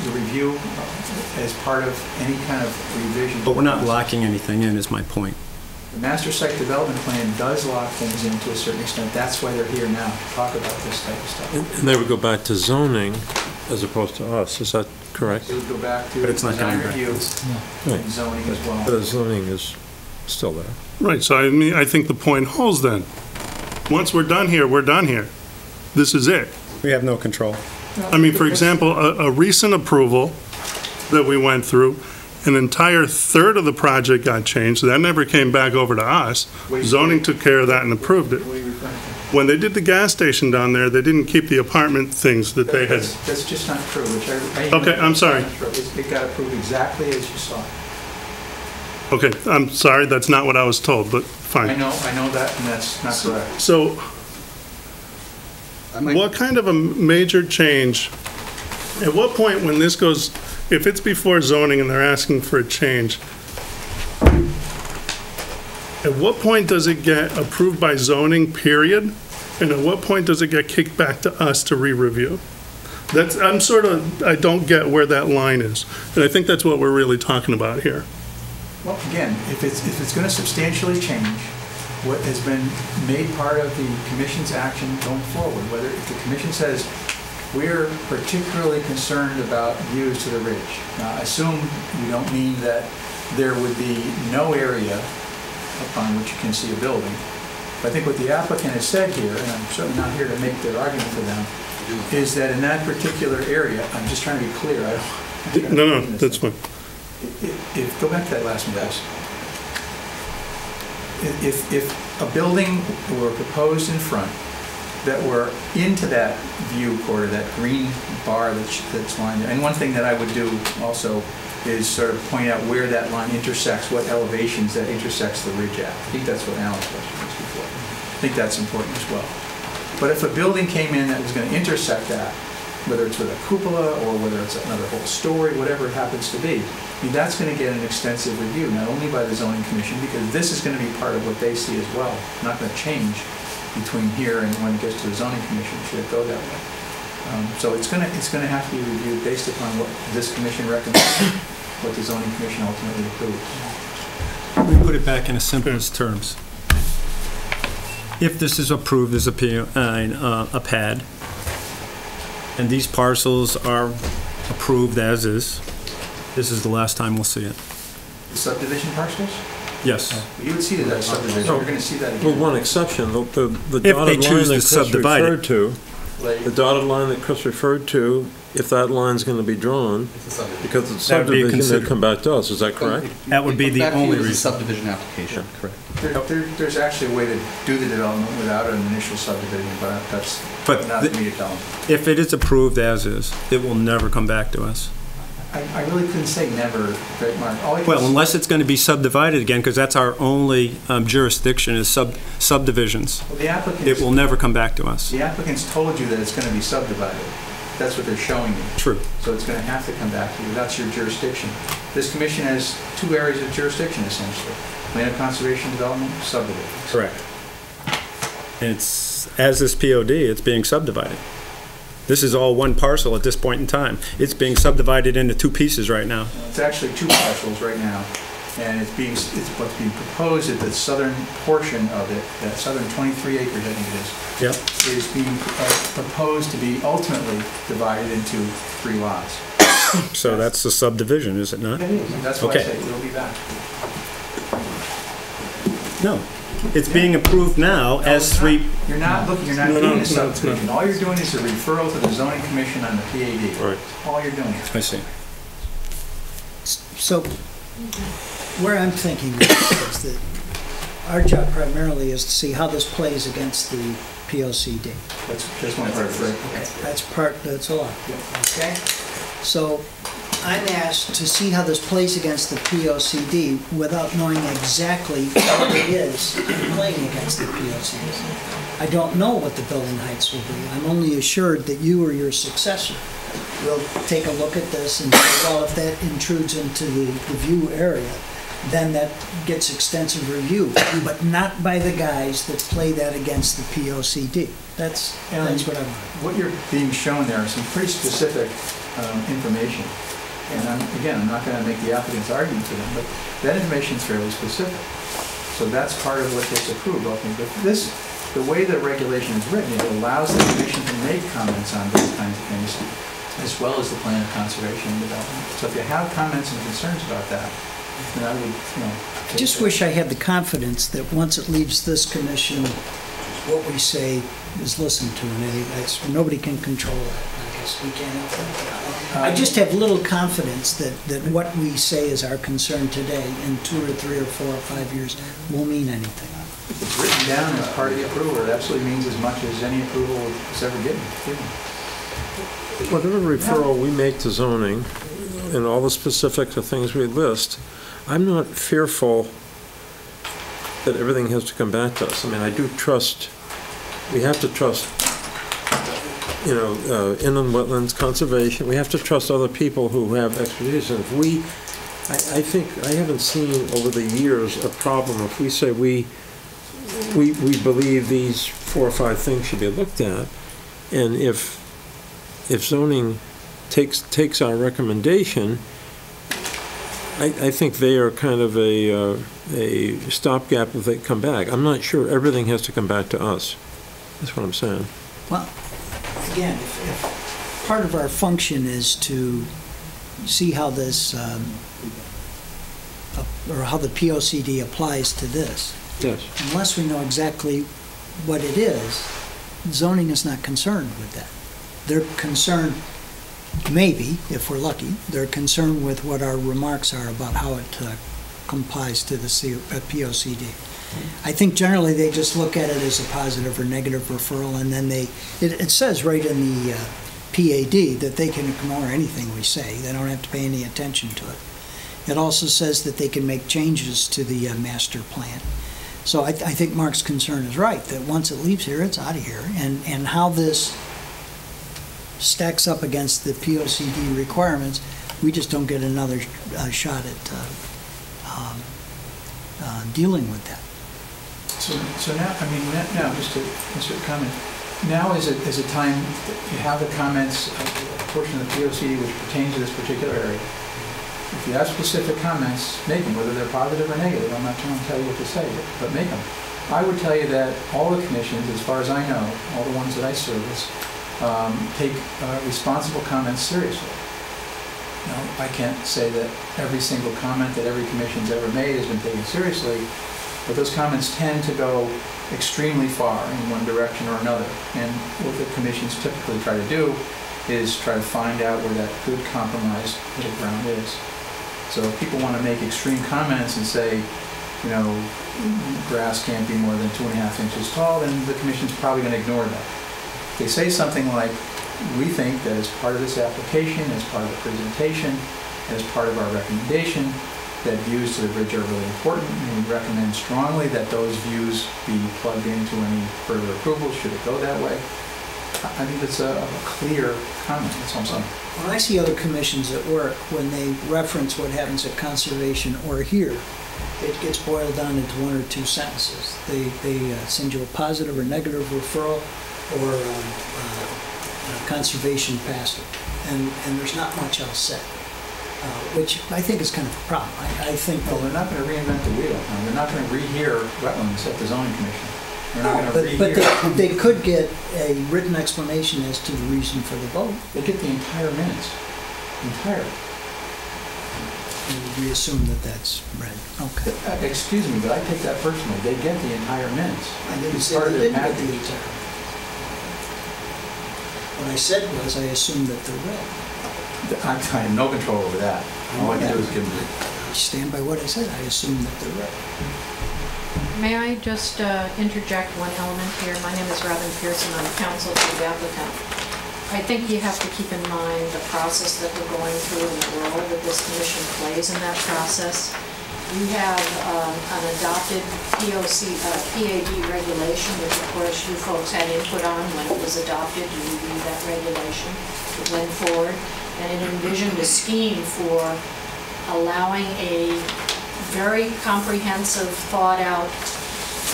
the review as part of any kind of revision. But we're not locking anything in, is my point. The master site development plan does lock things in to a certain extent. That's why they're here now, to talk about this type of stuff. And they would go back to zoning as opposed to us, is that correct? It would go back to But it's not design coming back. review Right. and zoning as well. But the zoning is still there. Right, so I mean, I think the point holds then. Once we're done here, we're done here. This is it. We have no control. I mean, for example, a recent approval that we went through, an entire third of the project got changed. That never came back over to us. Zoning took care of that and approved it. What are you referring to? When they did the gas station down there, they didn't keep the apartment things that they had. That's just not true, which I. Okay, I'm sorry. It got approved exactly as you saw. Okay, I'm sorry, that's not what I was told, but I fine. know that, and that's not correct. So I might- what kind of a major change, at what point when this goes, if it's before zoning and they're asking for a change, at what point does it get approved by zoning, period? And at what point does it get kicked back to us to re-review? That's, I don't get where that line is. And I think that's what we're really talking about here. Well, again, if it's going to substantially change what has been made part of the commission's action going forward, whether if the commission says, we're particularly concerned about views to the ridge. Now, I assume you don't mean that there would be no area upon which you can see a building. But I think what the applicant has said here, and I'm certainly not here to make their argument for them, is that in that particular area, I'm just trying to be clear, I don't. No, that's fine. Go back to that last one, guys. If a building were proposed in front that were into that view corridor, that green bar that's lined there, and one thing that I would do also is sort of point out where that line intersects, what elevations that intersects the ridge at. I think that's what Alan's question was before. I think that's important as well. But if a building came in that was going to intersect that, whether it's with a cupola or whether it's another whole story, whatever it happens to be, I mean, that's going to get an extensive review, not only by the zoning commission, because this is going to be part of what they see as well. Not going to change between here and when it gets to the zoning commission, should it go that way. So it's going to have to be reviewed based upon what this commission recommends, what the zoning commission ultimately approves. Let me put it back in the simplest terms. If this is approved as a PAD, and these parcels are approved as is, this is the last time we'll see it. The subdivision parcels? Yes. You would see that subdivision, you're going to see that again. With one exception, the If dotted they line choose that to Chris subdivide it. referred to, Like- the dotted line that Chris referred to, if that line's going to be drawn, because it's That would be subdivision, they considered. come back to us, is that correct? That would be the Back to you only as a reason. subdivision application, correct. There's actually a way to do the development without an initial subdivision, but that's But not the- for me to tell them. If it is approved as is, it will never come back to us. I really couldn't say never, but Mark, all I can Well, say- unless it's going to be subdivided again, because that's our only jurisdiction is subdivisions. Well, the applicants, It will never come back to us. the applicants told you that it's going to be subdivided. That's what they're showing you. True. So it's going to have to come back to you. That's your jurisdiction. This commission has two areas of jurisdiction, essentially. Land of conservation development, subdivision. Correct. It's, as this POD, it's being subdivided. This is all one parcel at this point in time. It's being subdivided into two pieces right now. It's actually two parcels right now, and it's what's being proposed at the southern portion of it, that southern 23 acres, I think it is, Yep. is being proposed to be ultimately divided into 3 lots. So that's the subdivision, is it not? It is, and that's why I Okay. say we'll be back. No. It's being approved now No, as it's three, not. You're not looking, you're not No, no, doing a no, it's not. subdivision. All you're doing is a referral to the zoning commission on the PAD. Right. All you're doing. I see. So where I'm thinking is that our job primarily is to see how this plays against the POCD. That's one part of it. That's a lot. Okay? So I'm asked to see how this plays against the POCD without knowing exactly what it is playing against the POCD. I don't know what the building heights will be. I'm only assured that you or your successor will take a look at this and say, well, if that intrudes into the view area, then that gets extensive review, but not by the guys that play that against the POCD. That's what I want. What you're being shown there is some pretty specific information. And I'm not going to make the applicant's argument for them, but that information is fairly specific. So that's part of what gets approved ultimately. But the way the regulation is written, it allows the commission to make comments on those kinds of things as well as the plan of conservation and development. So if you have comments and concerns about that, then I would, I just wish I had the confidence that once it leaves this commission, what we say is listened to, and nobody can control it. I guess we can't help it. I just have little confidence that what we say is our concern today in 2 or 3 or 4 or 5 years will mean anything. If it's written down as part of the approval, it absolutely means as much as any approval is ever given. Whatever referral we make to zoning and all the specifics of things we list, I'm not fearful that everything has to come back to us. I mean, I do trust, we have to trust, inland wetlands conservation. We have to trust other people who have expertise. And if we, I think, I haven't seen over the years a problem if we say we believe these 4 or 5 things should be looked at, and if zoning takes our recommendation, I think they are kind of a stopgap if they come back. I'm not sure everything has to come back to us. That's what I'm saying. Well, again, if part of our function is to see how this, or how the POCD applies to this, Yes. unless we know exactly what it is, zoning is not concerned with that. They're concerned, maybe, if we're lucky, they're concerned with what our remarks are about how it complies to the POCD. I think generally they just look at it as a positive or negative referral, and then it says right in the PAD that they can ignore anything we say. They don't have to pay any attention to it. It also says that they can make changes to the master plan. So I think Mark's concern is right, that once it leaves here, it's out of here. And how this stacks up against the POCD requirements, we just don't get another shot at dealing with that. So now, I mean, now, just to insert a comment, now is a time that you have the comments, a portion of the POCD which pertains to this particular area. If you have specific comments, make them, whether they're positive or negative. I'm not trying to tell you what to say, but make them. I would tell you that all the commissions, as far as I know, all the ones that I service, take responsible comments seriously. Now, I can't say that every single comment that every commission's ever made has been taken seriously, but those comments tend to go extremely far in one direction or another. And what the commissions typically try to do is try to find out where that good compromise middle ground is. So if people want to make extreme comments and say, grass can't be more than 2.5 inches tall, then the commission's probably going to ignore that. If they say something like, we think that as part of this application, as part of the presentation, as part of our recommendation, that views to the bridge are really important, and we recommend strongly that those views be plugged into any further approval, should it go that way. I think it's a clear comment, that's all I'm saying. When I see other commissions at work, when they reference what happens at conservation or here, it gets boiled down into 1 or 2 sentences. They send you a positive or negative referral, or conservation passed it, and there's not much else said, which I think is kind of a problem. I think Well, they're not going to reinvent the wheel. They're not going to rehear wetlands at the zoning commission. They're not going to but rehear. they could get a written explanation as to the reason for the vote. They get the entire minutes, entirely. And we assume that that's read. Okay. Excuse me, but I take that personally. They get the entire minutes. I didn't It's say part of they their didn't get the package. entire. What I said was I assume that they're read. I have no control over that. All I can do is give them. I stand by what I said. I assume that they're read. May I just interject one element here? My name is Robin Pearson. I'm counsel to the applicant. I think you have to keep in mind the process that we're going through and the role that this commission plays in that process. You have an adopted PAD regulation, which of course you folks had input on when it was adopted. You reviewed that regulation. It went forward, and it envisioned a scheme for allowing a very comprehensive, thought-out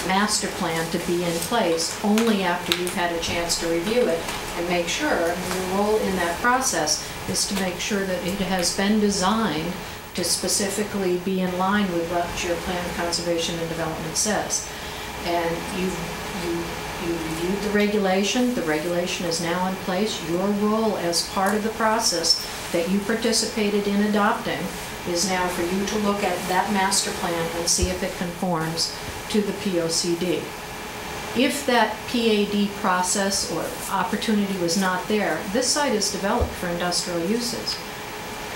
master plan to be in place only after you've had a chance to review it and make sure, and your role in that process is to make sure that it has been designed to specifically be in line with what your plan of conservation and development says. And you review reviewed the regulation is now in place. Your role as part of the process that you participated in adopting is now for you to look at that master plan and see if it conforms to the POCD. If that PAD process or opportunity was not there, this site is developed for industrial uses.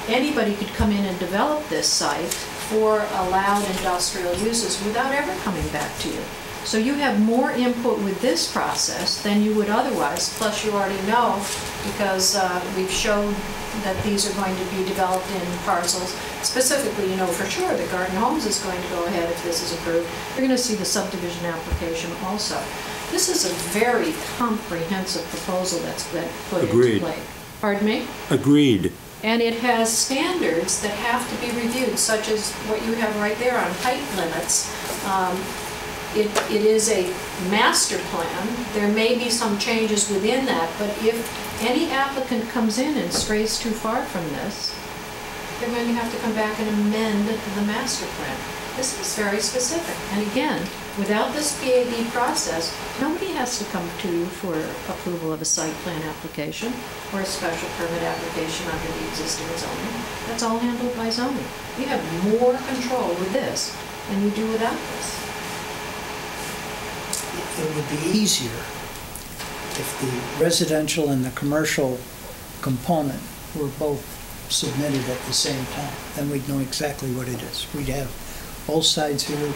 Anybody could come in and develop this site for allowed industrial uses without ever coming back to you. So you have more input with this process than you would otherwise, plus you already know, because we've shown that these are going to be developed in parcels. Specifically, you know for sure that Garden Homes is going to go ahead if this is approved. You're going to see the subdivision application also. This is a very comprehensive proposal that's been put Agreed. into play. Pardon me? Agreed. And it has standards that have to be reviewed, such as what you have right there on height limits. It is a master plan. There may be some changes within that, but if any applicant comes in and strays too far from this, they're going to have to come back and amend the master plan. This is very specific. And again, without this PAD process, nobody has to come to you for approval of a site plan application or a special permit application under the existing zoning. That's all handled by zoning. You have more control with this than you do without this. It would be easier if the residential and the commercial component were both submitted at the same time. Then we'd know exactly what it is. We'd have both sides here,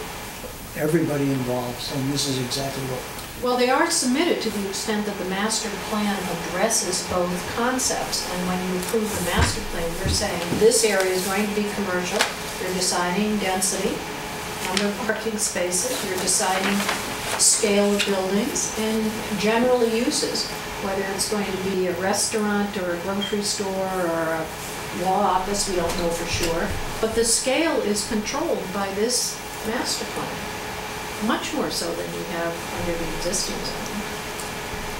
everybody involved, and this is exactly what. Well, they are submitted to the extent that the master plan addresses both concepts. And when you approve the master plan, you're saying this area is going to be commercial. You're deciding density, number of parking spaces. You're deciding scale of buildings and general uses, whether it's going to be a restaurant or a grocery store or a law office, we don't know for sure. But the scale is controlled by this master plan, much more so than you have under the existing zone.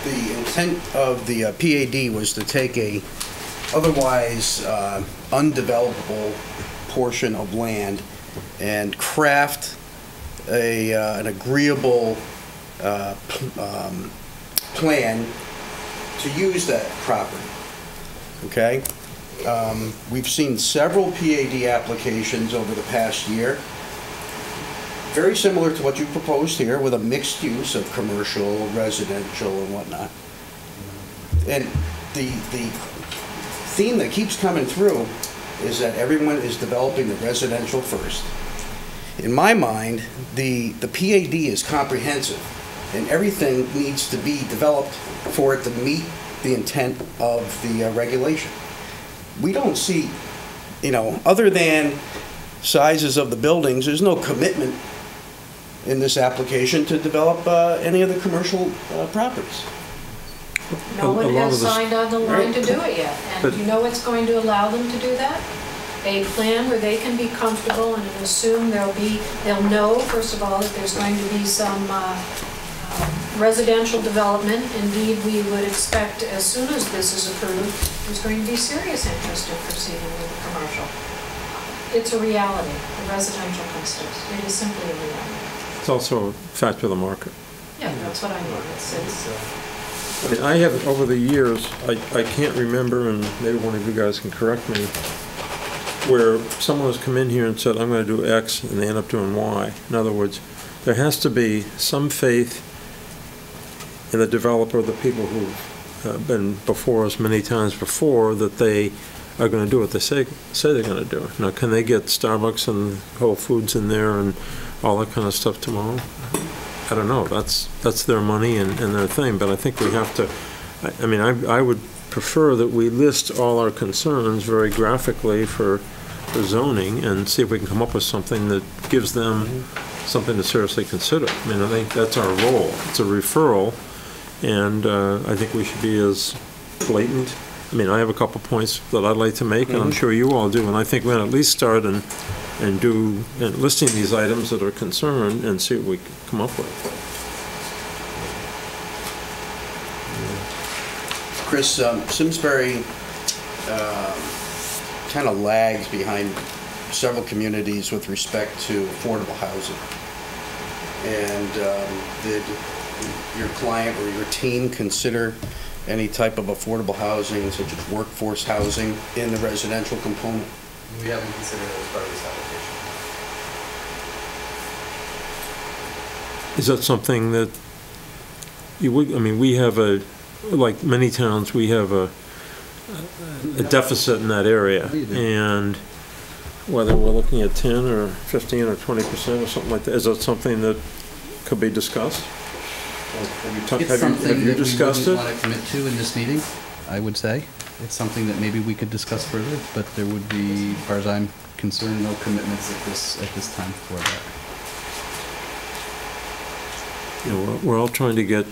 The intent of the PAD was to take a otherwise undevelopable portion of land and craft an agreeable plan to use that property, okay? We've seen several PAD applications over the past year, very similar to what you proposed here, with a mixed use of commercial, residential, and whatnot. And the theme that keeps coming through is that everyone is developing the residential first. In my mind, the PAD is comprehensive, and everything needs to be developed for it to meet the intent of the regulation. We don't see, other than sizes of the buildings, there's no commitment in this application to develop any of the commercial properties. No one A lot has of this- signed on the line to do it yet. But- And you know what's going to allow them to do that? A plan where they can be comfortable and assume they'll know, first of all, that there's going to be some residential development. Indeed, we would expect as soon as this is approved, there's going to be serious interest in proceeding with the commercial. It's a reality. The residential comes first. It is simply a reality. It's also a factor of the market. Yeah, that's what I mean. I mean, I have, over the years, I can't remember, and maybe one of you guys can correct me, where someone has come in here and said, I'm going to do X, and they end up doing Y. In other words, there has to be some faith in the developer, the people who've been before us many times before, that they are going to do what they say they're going to do. Now, can they get Starbucks and Whole Foods in there and all that kind of stuff tomorrow? I don't know. That's their money and their thing, but I think we have to, I mean, I would prefer that we list all our concerns very graphically for zoning and see if we can come up with something that gives them something to seriously consider. I mean, I think that's our role. It's a referral, and I think we should be as blatant. I mean, I have a couple points that I'd like to make, and I'm sure you all do, and I think we ought to at least start and listing these items that are concerned and see what we can come up with. Chris, Simsbury kind of lags behind several communities with respect to affordable housing. And the your client or your team consider any type of affordable housing, such as workforce housing, in the residential component? We haven't considered it as part of this application. Is that something that you would, I mean, we have like many towns, we have a deficit in that area. And whether we're looking at 10 or 15 or 20% or something like that, is that something that could be discussed? It's something have you that we discussed wouldn't it? want to commit to in this meeting, I would say. It's something that maybe we could discuss further, but there would be, as far as I'm concerned, no commitments at this time for that. You know, we're all trying to get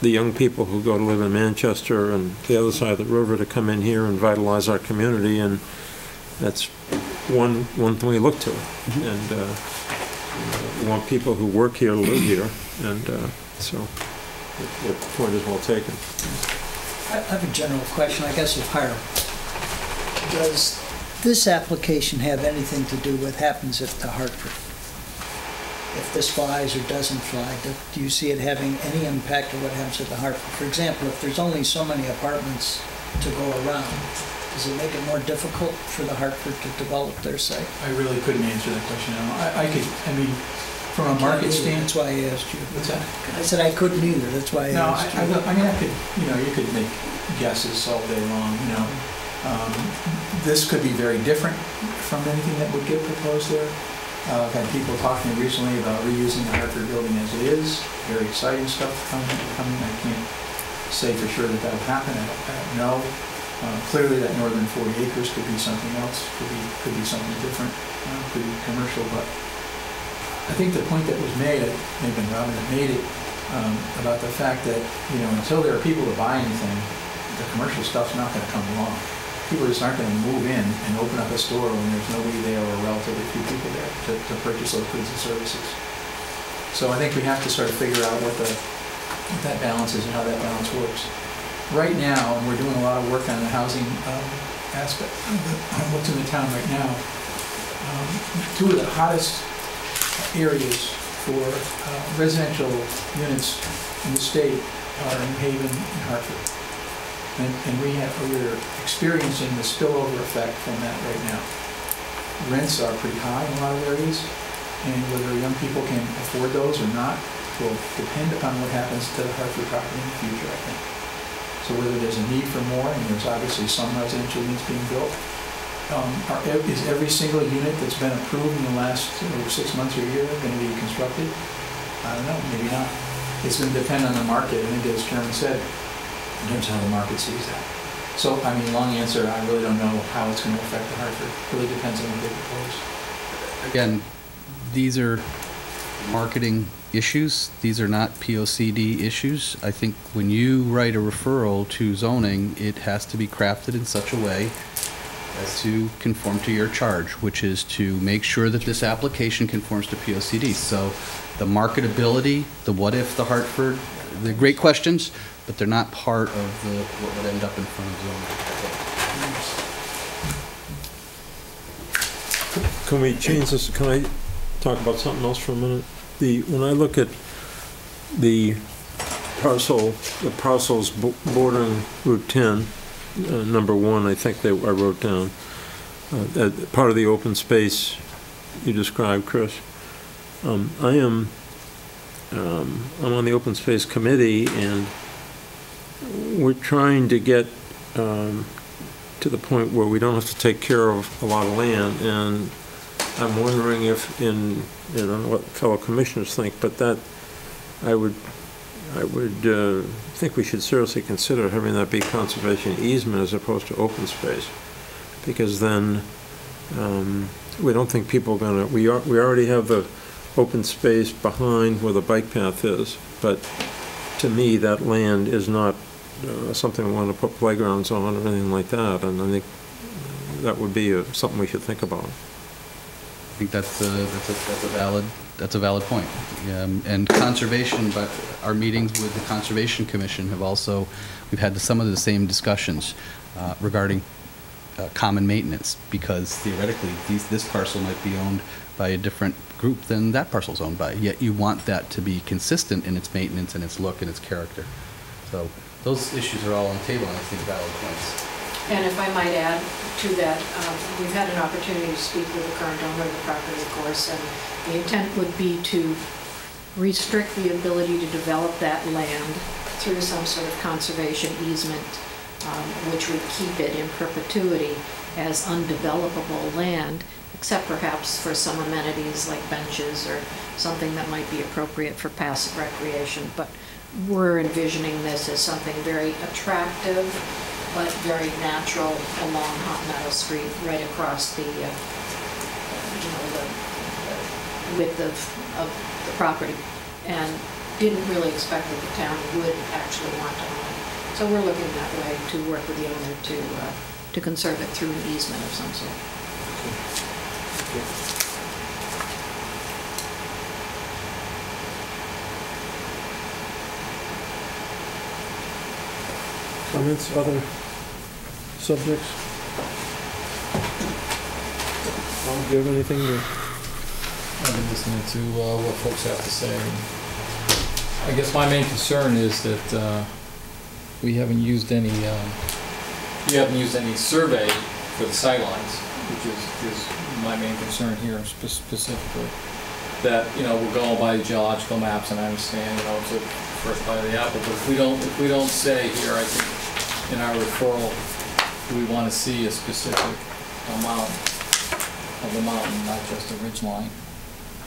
the young people who go to live in Manchester and the other side of the river to come in here and vitalize our community, and that's one thing we look to. And we want people who work here to live here, and so the point is well taken. I have a general question, I guess, of Hiram. Does this application have anything to do with what happens at the Hartford? If this flies or doesn't fly, do you see it having any impact on what happens at the Hartford? For example, if there's only so many apartments to go around, does it make it more difficult for the Hartford to develop their site? I really couldn't answer that question. I could, I mean, from a market standpoint. That's why I asked you. What's that? I said I couldn't either, that's why I asked you. I mean, I could, you know, you could make guesses all day long, you know. This could be very different from anything that would get proposed there. I've had people talking to me recently about reusing the Hartford building as it is. Very exciting stuff coming. I can't say for sure that will happen. I don't know. Clearly, that northern 40 acres could be something else. Could be something different. Could be commercial. But I think the point that was made, maybe Robin had made it, about the fact that, you know, until there are people to buy anything, the commercial stuff's not going to come along. People just aren't going to move in and open up a store when there's nobody there or relatively few people there to purchase those goods and services. So I think we have to sort of figure out what that balance is and how that balance works. Right now, and we're doing a lot of work on the housing aspect of what's in the town right now, two of the hottest areas for residential units in the state are in Haven and Hartford. And we're experiencing the spillover effect from that right now. Rents are pretty high in a lot of areas, and whether young people can afford those or not will depend upon what happens to the Hartford property in the future, I think. So whether there's a need for more, and there's obviously some residential units being built, is every single unit that's been approved in the last 6 months or a year going to be constructed? I don't know, maybe not. It's going to depend on the market, I think as Chairman said, in terms of how the market sees that. So, I mean, long answer, I really don't know how it's going to affect the Hartford. It really depends on what they propose. Again, these are marketing issues. These are not POCD issues. I think when you write a referral to zoning, it has to be crafted in such a way as to conform to your charge, which is to make sure that this application conforms to POCD. So the marketability, the what if the Hartford, they're great questions, but they're not part of what would end up in front of zoning. Can we change this? Can I talk about something else for a minute? When I look at the parcels bordering Route 10, number 1, I think I wrote down, part of the open space you described, Chris. I'm on the open space committee, and we're trying to get to the point where we don't have to take care of a lot of land, and I'm wondering if I don't know what fellow commissioners think, but that I would think we should seriously consider having that be conservation easement as opposed to open space, because then we don't think people are going to. We already have the open space behind where the bike path is, but to me that land is not something we want to put playgrounds on or anything like that, and I think that would be something we should think about. I think that's a valid point. And conservation, but our meetings with the Conservation Commission have also, we've had some of the same discussions regarding common maintenance, because theoretically, this parcel might be owned by a different group than that parcel's owned by, yet you want that to be consistent in its maintenance and its look and its character. So those issues are all on the table, and I think valid points. And if I might add to that, we've had an opportunity to speak with the current owner of the property, of course, and the intent would be to restrict the ability to develop that land through some sort of conservation easement, which would keep it in perpetuity as undevelopable land, except perhaps for some amenities like benches or something that might be appropriate for passive recreation. But we're envisioning this as something very attractive, but very natural along Hot Meadow Street, right across the, the width of the property, and didn't really expect that the town would actually want to own it. So we're looking that way to work with the owner to conserve it through an easement of some sort. Comments, other subjects? Do you have anything to? I've been listening to what folks have to say. I guess my main concern is that we haven't used any survey for the sightlines, which is my main concern here specifically. That, we're going by the geological maps, and I understand, it's the first bite of the apple, but if we don't say here, I think in our referral, we want to see a specific amount of the mountain, not just a ridge line.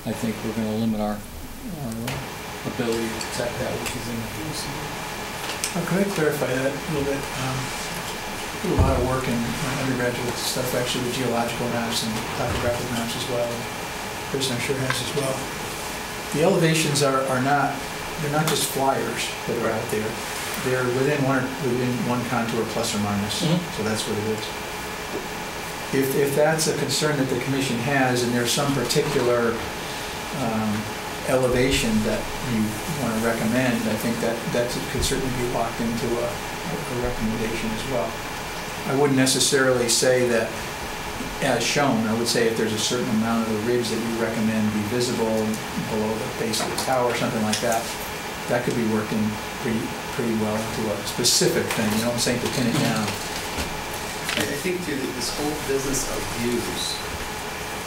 I think we're going to limit our ability to detect that, which is in the POCD. Could I clarify that a little bit? I did a lot of work in my undergraduate stuff, actually, with geological maps and topographical maps as well. Chris, I'm sure, has as well. The elevations are not, they're not just flyers that are out there. They're within one contour plus or minus, so that's what it is. If that's a concern that the commission has, and there's some particular elevation that you want to recommend, I think that could certainly be locked into a recommendation as well. I wouldn't necessarily say that as shown. I would say if there's a certain amount of the ridge that you recommend be visible below the base of the tower or something like that, that could be working pretty well into a specific thing, you know what I'm saying, to pin it down. I think too, that this whole business of views,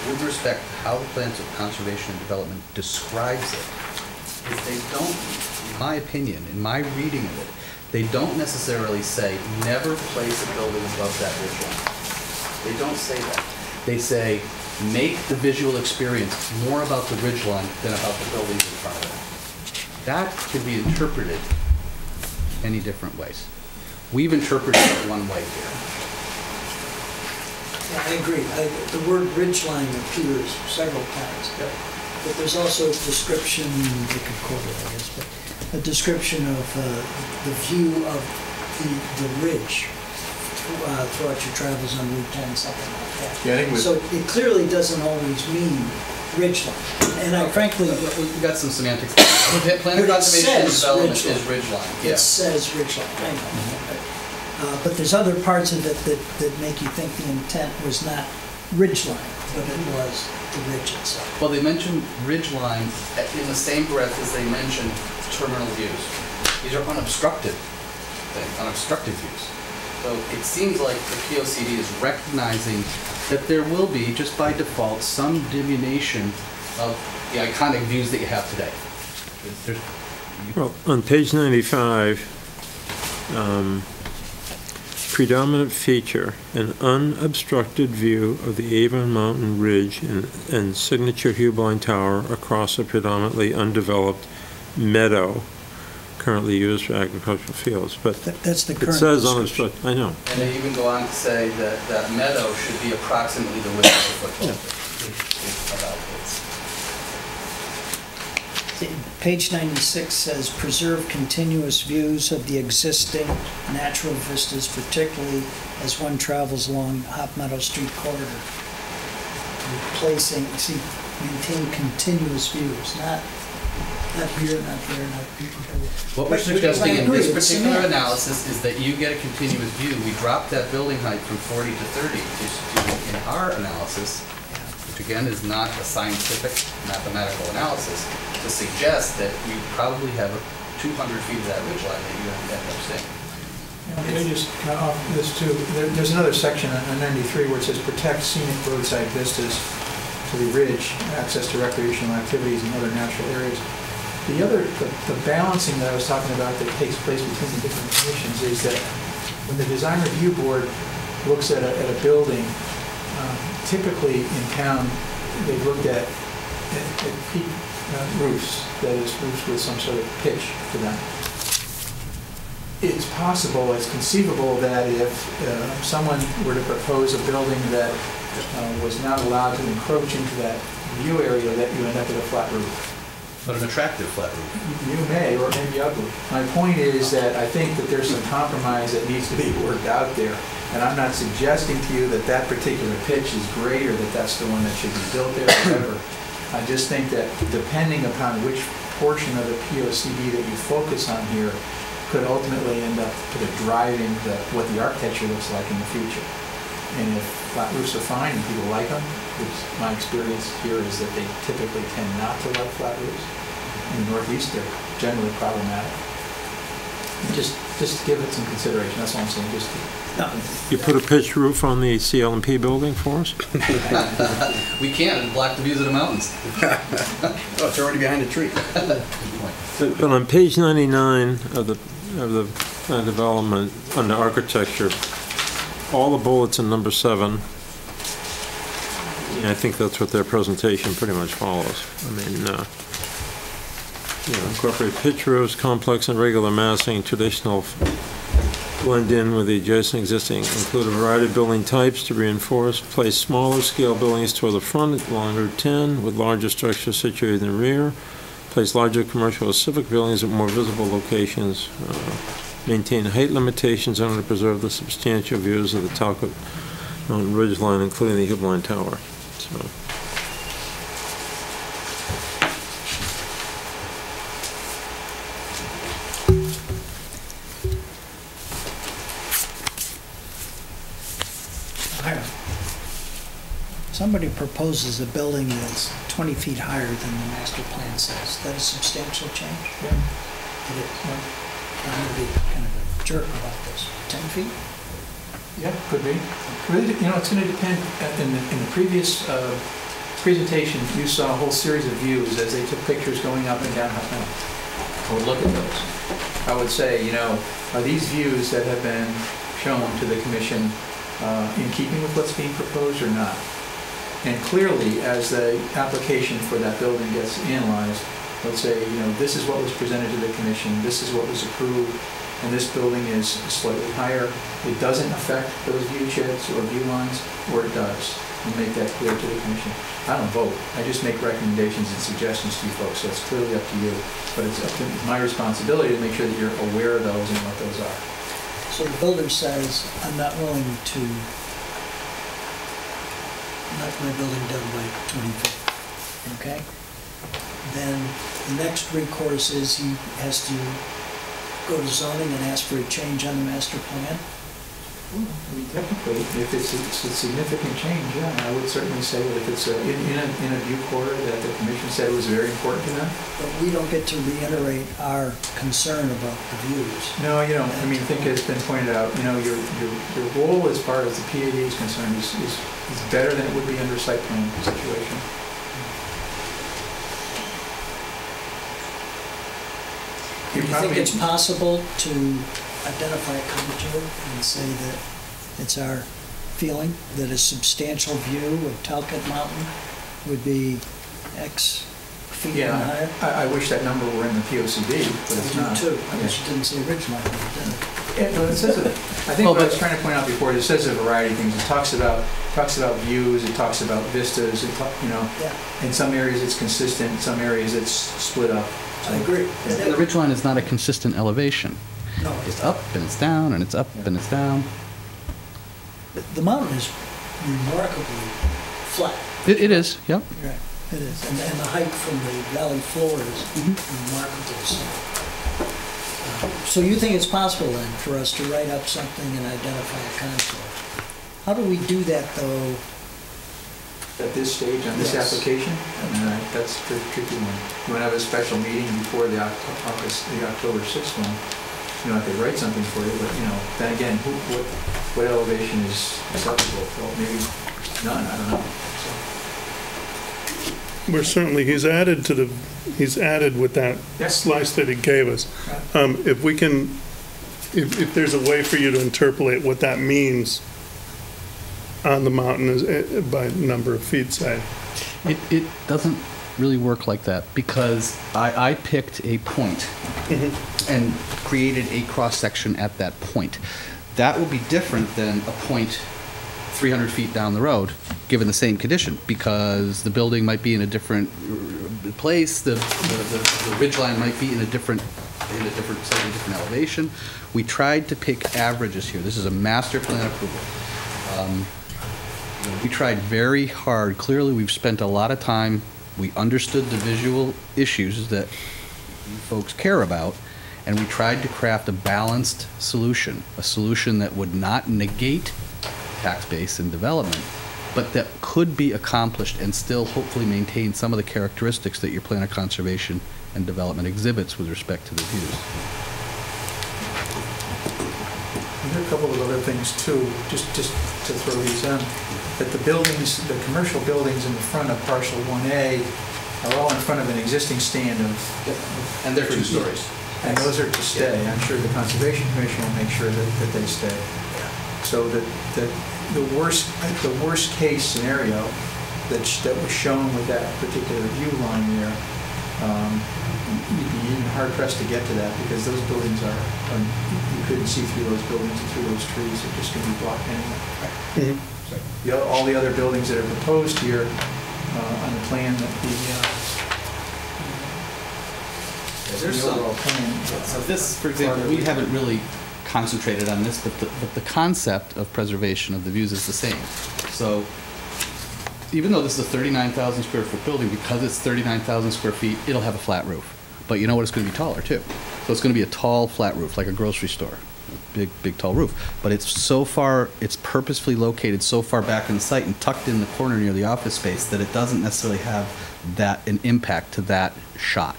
with respect to how the plans of conservation and development describes it, is they don't, in my opinion, in my reading of it, they don't necessarily say never place a building above that ridge line. They don't say that. They say make the visual experience more about the ridge line than about the buildings in front of it. That can be interpreted many different ways. We've interpreted it one way here. Yeah, I agree. The word ridgeline appears several times, but there's also a description, you could quote it, I guess, but a description of the view of the ridge throughout your travels on Route 10, something like that. Yeah, I think so it clearly doesn't always mean ridgeline. And I frankly... We've got some semantics. Plan of conservation and development is ridgeline. It says ridgeline, I know. But there's other parts of it that make you think the intent was not ridgeline, but it was the ridge itself. Well, they mentioned ridgeline in the same breath as they mentioned terminal views. These are unobstructed things, unobstructed views. So it seems like the POCD is recognizing that there will be, just by default, some diminution of the iconic views that you have today. Well, on page 95, predominant feature, an unobstructed view of the Avon Mountain Ridge and signature Heublein Tower across a predominantly undeveloped meadow currently used for agricultural fields, but that's the current it says unobstructed, I know. And they even go on to say that that meadow should be approximately the width of the football field. Page 96 says preserve continuous views of the existing natural vistas, particularly as one travels along Hop Meadow Street corridor. Replacing, maintain continuous views, not Not here, not there, not people. What we're But suggesting I in this agree, it's particular cement. analysis is that you get a continuous view. We drop that building height from 40 to 30, which in our analysis, which again is not a scientific mathematical analysis, to suggest that we probably have 200 feet of that ridge line that you end up seeing. Can I just cut off this too? There's another section on 93 where it says protect scenic roadside vistas to the ridge, access to recreational activities and other natural areas. The balancing that I was talking about that takes place between the different commissions is that when the design review board looks at a building, typically in town, they've looked at peak roofs, that is roofs with some sort of pitch to them. It's possible, it's conceivable that if someone were to propose a building that was not allowed to encroach into that view area, that you end up with a flat roof. But an attractive flat roof. You may, or it may be ugly. My point is that I think that there's some compromise that needs to be worked out there. And I'm not suggesting to you that that particular pitch is great or that that's the one that should be built there, or whatever. I just think that depending upon which portion of the POCD that you focus on here could ultimately end up driving what the architecture looks like in the future. And if flat roofs are fine and people like them, which my experience here is that they typically tend not to like flat roofs. In the Northeast, they're generally problematic. Just give it some consideration, that's all I'm saying. You put a pitched roof on the CL&P building for us? We can't, and block the views of the mountains. Oh, it's already behind a tree. Good point. But on page 99 of the plan development, under architecture, all the bullets in number 7, I think that's what their presentation pretty much follows. I mean, incorporate pitch roofs, complex and regular massing, traditional blend in with the adjacent existing, include a variety of building types to reinforce, place smaller scale buildings toward the front along Route 10 with larger structures situated in the rear, place larger commercial or civic buildings at more visible locations, maintain height limitations in order to preserve the substantial views of the Talcott Mountain Ridge line, including the Hibline Tower. So. Somebody proposes a building that's 20 feet higher than the master plan says. That a substantial change? Yeah. It is. I'm going to be kind of a jerk about this. 10 feet? Yeah, could be. Really, it's going to depend. In the previous presentation, you saw a whole series of views as they took pictures going up and down Hut Mountain. I would look at those. I would say, are these views that have been shown to the commission in keeping with what's being proposed or not? And clearly, as the application for that building gets analyzed, let's say, this is what was presented to the commission, this is what was approved, and this building is slightly higher. It doesn't affect those view sheds or view lines, or it does. And make that clear to the commission. I don't vote. I just make recommendations and suggestions to you folks, so it's clearly up to you. But it's up to my responsibility to make sure that you're aware of those and what those are. So the builder says, I'm not willing to knock my building down by 20 feet, okay? Then the next recourse is he has to go to zoning and ask for a change on the master plan? Technically, if it's a significant change, yeah, I would certainly say that if it's in a view corridor that the commission said was very important to them. But we don't get to reiterate our concern about the views. No, I think it's been pointed out, your role as far as the PAD is concerned is better than it would be under a site plan situation. Do you think it's possible to identify a contour and say that it's our feeling that a substantial view of Talcott Mountain would be X feet and higher? I wish that number were in the POCD, but it's not. I do too. I wish it didn't say ridgeline, but it did. Yeah, but it says it. I think what I was trying to point out before, it says a variety of things. It talks about views, it talks about vistas, in some areas it's consistent, in some areas it's split up. I agree. And the ridgeline is not a consistent elevation. No. It's up and it's down and it's up and it's down. The mountain is remarkably flat. It is, yep. Right. It is, and the height from the valley floor is remarkable. So you think it's possible then for us to write up something and identify a contour? How do we do that though? At this stage, on this Yes. application, that's the tricky one. You want to have a special meeting before the October 6th one, you know, I could write something for you, but, you know, then again, what elevation is acceptable? Well, maybe none, I don't know. We're certainly, he's added with that Yes. slice that he gave us. If we can, if there's a way for you to interpolate what that means on the mountain is, by number of feet, say. It doesn't really work like that because I picked a point and created a cross-section at that point. That will be different than a point 300 feet down the road, given the same condition, because the building might be in a different place, the ridgeline might be in a different, slightly different elevation. We tried to pick averages here. This is a master plan approval. We tried very hard. Clearly, we've spent a lot of time. We understood the visual issues that you folks care about, and we tried to craft a balanced solution, a solution that would not negate tax base and development, but that could be accomplished and still hopefully maintain some of the characteristics that your plan of conservation and development exhibits with respect to the views. There are a couple of other things too, just to throw these in, that the buildings, the commercial buildings in the front of parcel 1A are all in front of an existing stand of... And they're 2 stories. And those are to stay. I'm sure the Conservation Commission will make sure that they stay. So that the worst case scenario that was shown with that particular view line there, you'd be even hard pressed to get to that because those buildings you couldn't see through those buildings and through those trees. They're just going to be blocked anyway. All the other buildings that are proposed here on the plan that There's the overall plan. So this, for example, we haven't really concentrated on this, but the concept of preservation of the views is the same. So even though this is a 39,000 square foot building, because it's 39,000 square feet, it'll have a flat roof. But you know what? It's going to be taller too. So it's going to be a tall flat roof, like a grocery store. Big tall roof. But it's purposefully located so far back in the site and tucked in the corner near the office space that it doesn't necessarily have an impact to that shot,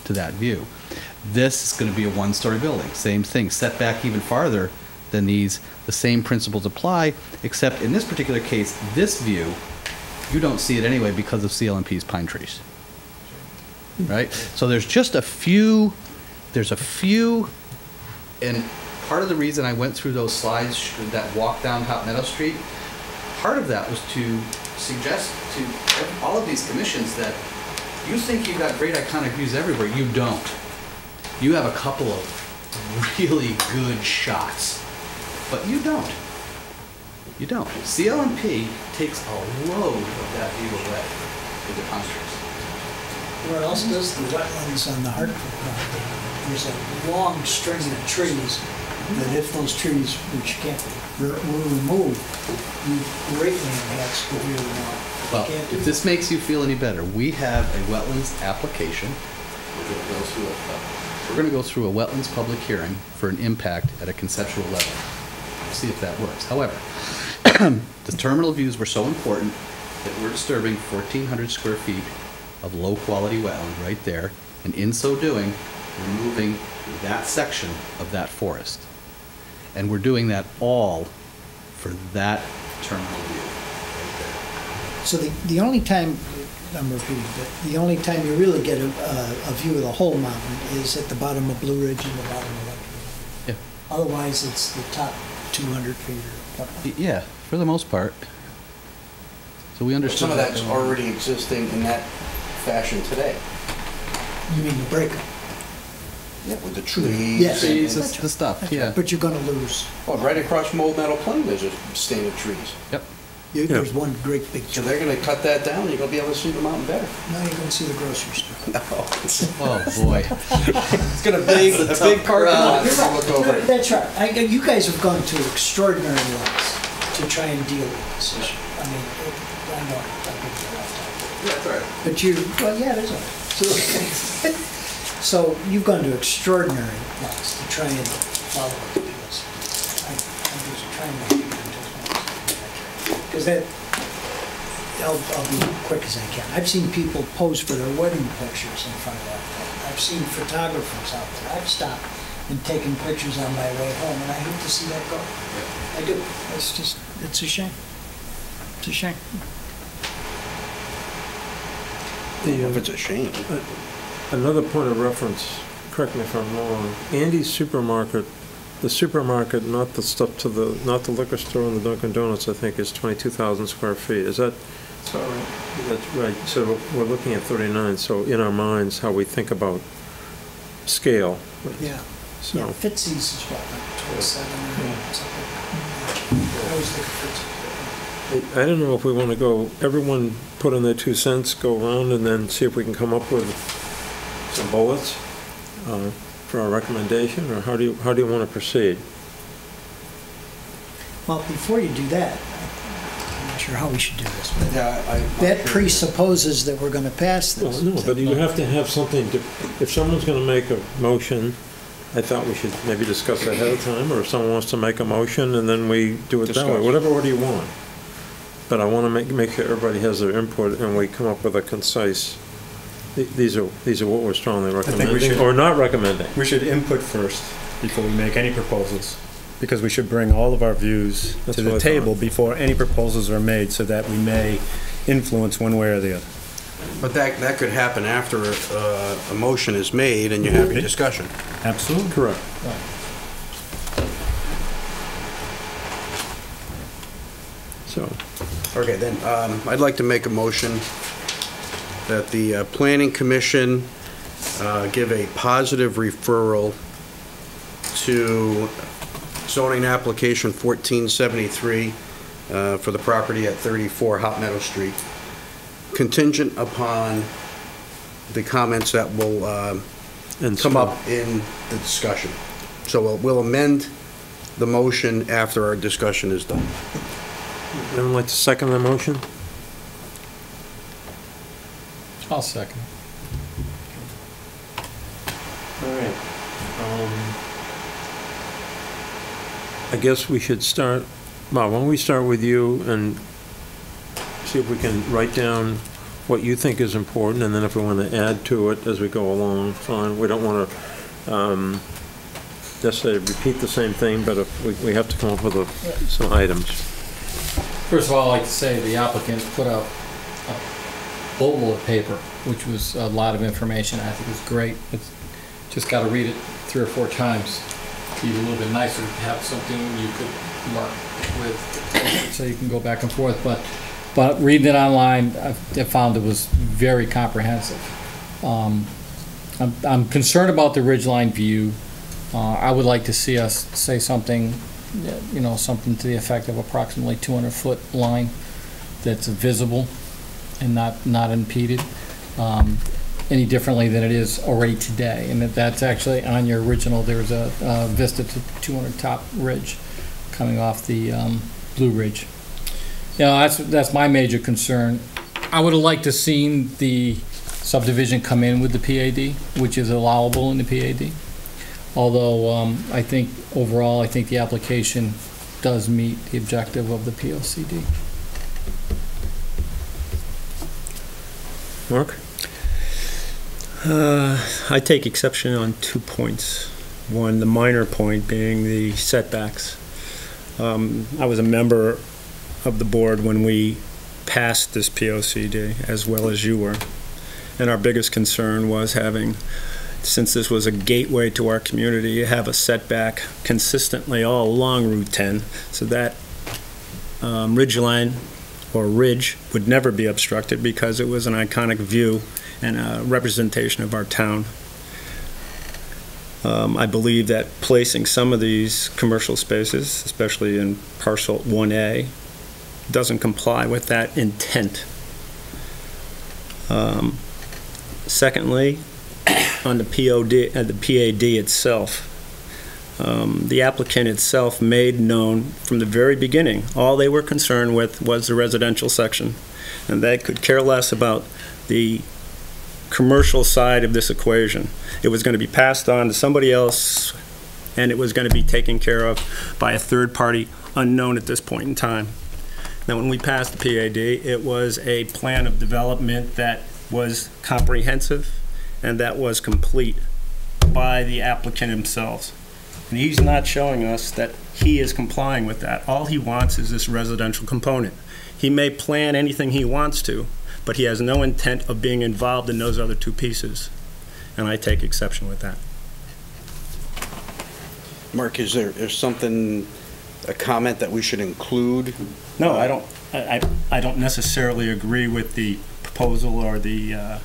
to that view. This is going to be a 1-story building. Same thing, set back even farther than these. The same principles apply, except in this particular case, this view, you don't see it anyway because of CLMP's pine trees. Right? So there's just a few, and part of the reason I went through those slides that walk down Hot Meadow Street, part of that was to suggest to all of these commissions that you think you've got great iconic views everywhere. You don't. You have a couple of really good shots, but you don't. You don't. CLMP takes a load of that view away with the pine trees. Where else does the wetlands on the Hartford property? There's a long string of trees that if those trees, which can't be removed, you greatly enhance the view now. Well, if this makes you feel any better, we have a wetlands application. We're going to go through a wetlands public hearing for an impact at a conceptual level. See if that works. However, the terminal views were so important that we're disturbing 1,400 square feet of low-quality wetland right there, and in so doing, removing that section of that forest. And we're doing that all for that terminal view. So the only time, I'm repeating, but the only time you really get a view of the whole mountain is at the bottom of Blue Ridge and the bottom of Lucky Ridge. Yeah. Otherwise, it's the top 200 feet or whatnot. Yeah, for the most part. So we understood Some of that that's already existing in that fashion today. You mean the breakup? Yeah, with the trees. Yes. trees, That's the stuff, That's yeah. right. But you're going to lose. Oh, right across from Old Meadow Plain, there's a stand of trees. Yep. There's one great big So tree. they're gonna cut that down, and you're gonna be able to see the mountain better. Now you're going to see the grocery store. No, Oh, boy. it's gonna be a big parking lot to look over. That's right. You guys have gone to extraordinary lengths to try and deal with this issue. I mean, I know I've been here a long time. That's all right. But you, well, yeah, it is all right. So you've gone to extraordinary lengths to try and follow what the deal is. I'm just trying to make it because that, I'll be quick as I can. I've seen people pose for their wedding pictures in front of that thing. I've seen photographers out there. I've stopped and taken pictures on my way home, and I hate to see that go. I do. It's just, it's a shame. It's a shame. If it's a shame. Another point of reference, correct me if I'm wrong, Andy's Supermarket, the supermarket, not the stuff to the, not the liquor store and the Dunkin' Donuts, I think is 22,000 square feet. Is that? That's all right. That's right. So we're looking at 39, so in our minds, how we think about scale. Yeah. So. Yeah, Fitzy's is what, like 27 or something? I always think of Fitzy's. I don't know if we want to go, everyone put in their 2 cents, go around and then see if we can come up with some bullets for our recommendation, or how do you want to proceed? Well, before you do that, I'm not sure how we should do this, but Yeah, that presupposes that we're going to pass Well, this. no, but you have to have something to, if someone's going to make a motion, I thought we should maybe discuss ahead of time, or if someone wants to make a motion and then we do it that way, Discuss. whatever order you want. But I want to make sure everybody has their input and we come up with a concise, these are what we're strongly recommending, should- or not recommending. We should input first before we make any proposals, because we should bring all of our views That's to what I the thought. table before any proposals are made, so that we may influence one way or the other. But that could happen after a motion is made and you have your discussion. Absolutely. Correct. So, Okay, then, I'd like to make a motion that the Planning Commission give a positive referral to zoning application 1473 for the property at 34 Hot Meadow Street, contingent upon the comments that will and come up in the discussion. So we'll amend the motion after our discussion is done. Anyone like to second the motion? I'll second. All right. I guess we should start, Bob, why don't we start with you and see if we can write down what you think is important, and then if we want to add to it as we go along, fine. We don't want to necessarily repeat the same thing, but if we have to come up with some items. First of all, I'd like to say the applicant put out a boatload of paper, which was a lot of information. I think it was great. It's just got to read it 3 or 4 times. It'd be a little bit nicer to have something you could mark with, so you can go back and forth. But reading it online, I found it was very comprehensive. I'm concerned about the ridgeline view. I would like to see us say something, something to the effect of approximately 200-foot line that's visible and not impeded any differently than it is already today. And that's actually on your original. There's a vista to 200 top ridge coming off the Blue Ridge. That's my major concern. I would have liked to seen the subdivision come in with the PAD, which is allowable in the PAD. Although I think overall, the application does meet the objective of the PLCD. Mark? I take exception on 2 points. One, the minor point being the setbacks. I was a member of the board when we passed this POCD, as well as you were. And our biggest concern was having, since this was a gateway to our community, have a setback consistently all along Route 10, so that ridgeline or ridge would never be obstructed because it was an iconic view and a representation of our town. I believe that placing some of these commercial spaces, especially in parcel 1A, doesn't comply with that intent. Secondly, on the PAD itself, the applicant itself made known from the very beginning, all they were concerned with was the residential section. and they could care less about the commercial side of this equation. It was going to be passed on to somebody else, and it was going to be taken care of by a third party unknown at this point in time. Now, when we passed the PAD, it was a plan of development that was comprehensive and that was complete by the applicant himself. And he's not showing us that he is complying with that. All he wants is this residential component. He may plan anything he wants to, but he has no intent of being involved in those other two pieces. And I take exception with that. Mark, is there something, a comment that we should include? No, I don't. I don't necessarily agree with the proposal or the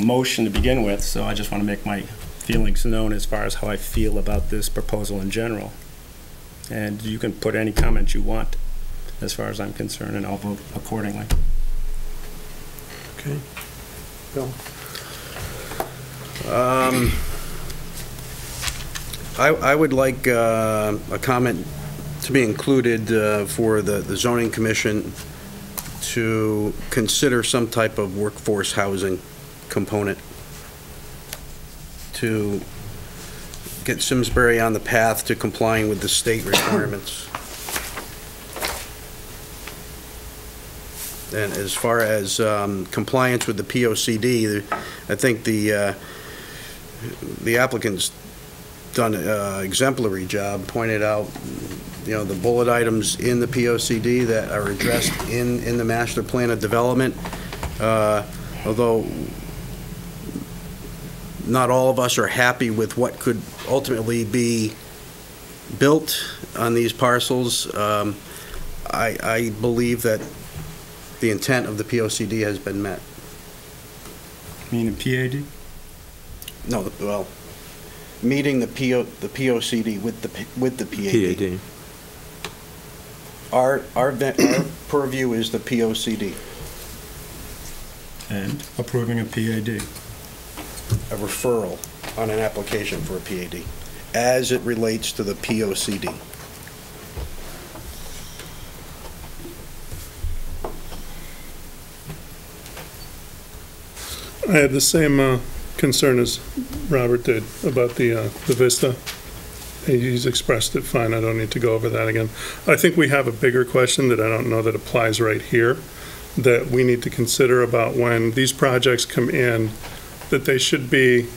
motion to begin with. So I just want to make my feelings known as far as how I feel about this proposal in general. And you can put any comment you want, as far as I'm concerned, and I'll vote accordingly. Okay. Bill? I would like a comment to be included for the zoning commission to consider some type of workforce housing component to get Simsbury on the path to complying with the state requirements. And as far as compliance with the POCD, I think the applicant's done an exemplary job, pointed out, you know, the bullet items in the POCD that are addressed in the master plan of development. Although not all of us are happy with what could ultimately be built on these parcels, I believe that the intent of the POCD has been met. Meaning PAD? No, well, meeting the POCD with the PAD. Our purview is the POCD. And approving a PAD. A referral on an application for a PAD as it relates to the POCD. I had the same concern as Robert did about the Vista. He's expressed it fine. I don't need to go over that again. I think we have a bigger question that I don't know that applies right here that we need to consider about when these projects come in, that they should be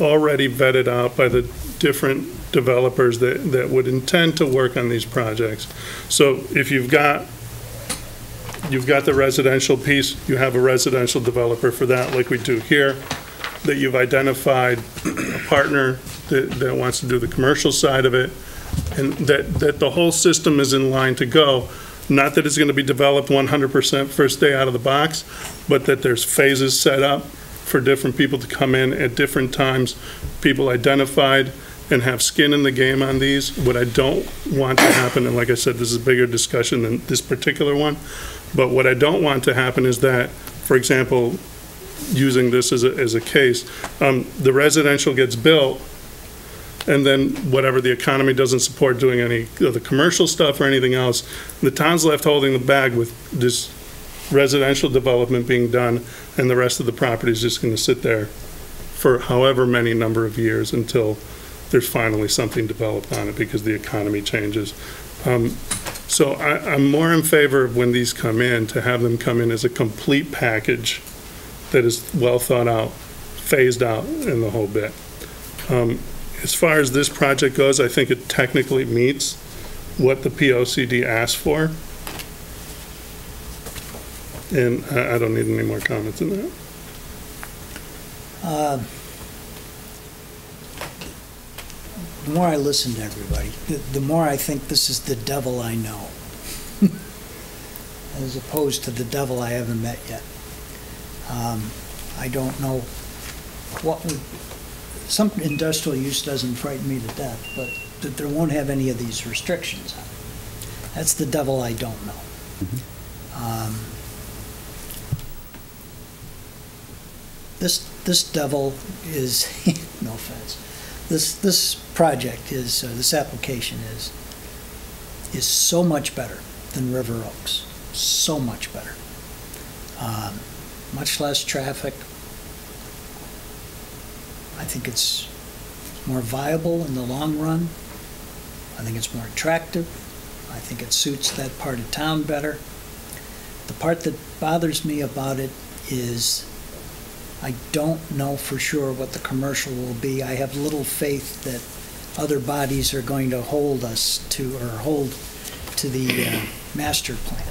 already vetted out by the different developers that would intend to work on these projects. So if you've got the residential piece, you have a residential developer for that, like we do here, that you've identified a partner that wants to do the commercial side of it, and that the whole system is in line to go. Not that it's going to be developed 100% first day out of the box, but that there's phases set up for different people to come in at different times, people identified and have skin in the game on these. What I don't want to happen, and like I said, this is a bigger discussion than this particular one, but what I don't want to happen is that, for example, using this as a case, the residential gets built, and then whatever, the economy doesn't support doing any of the commercial stuff or anything else, the town's left holding the bag with this residential development being done, and the rest of the property is just going to sit there for however many number of years until there's finally something developed on it because the economy changes. So I'm more in favor of when these come in, to have them come in as a complete package that is well thought out, phased out in the whole bit. As far as this project goes, I think it technically meets what the POCD asked for. And I don't need any more comments on that. The more I listen to everybody, the more I think this is the devil I know, as opposed to the devil I haven't met yet. I don't know what would, some industrial use doesn't frighten me to death, but that there won't have any of these restrictions on it. That's the devil I don't know. This devil is, no offense, this project is, this application is so much better than River Oaks. so much better. Much less traffic. I think it's more viable in the long run. I think it's more attractive. I think it suits that part of town better. The part that bothers me about it is I don't know for sure what the commercial will be. I have little faith that other bodies are going to hold us to, or hold to the master plan.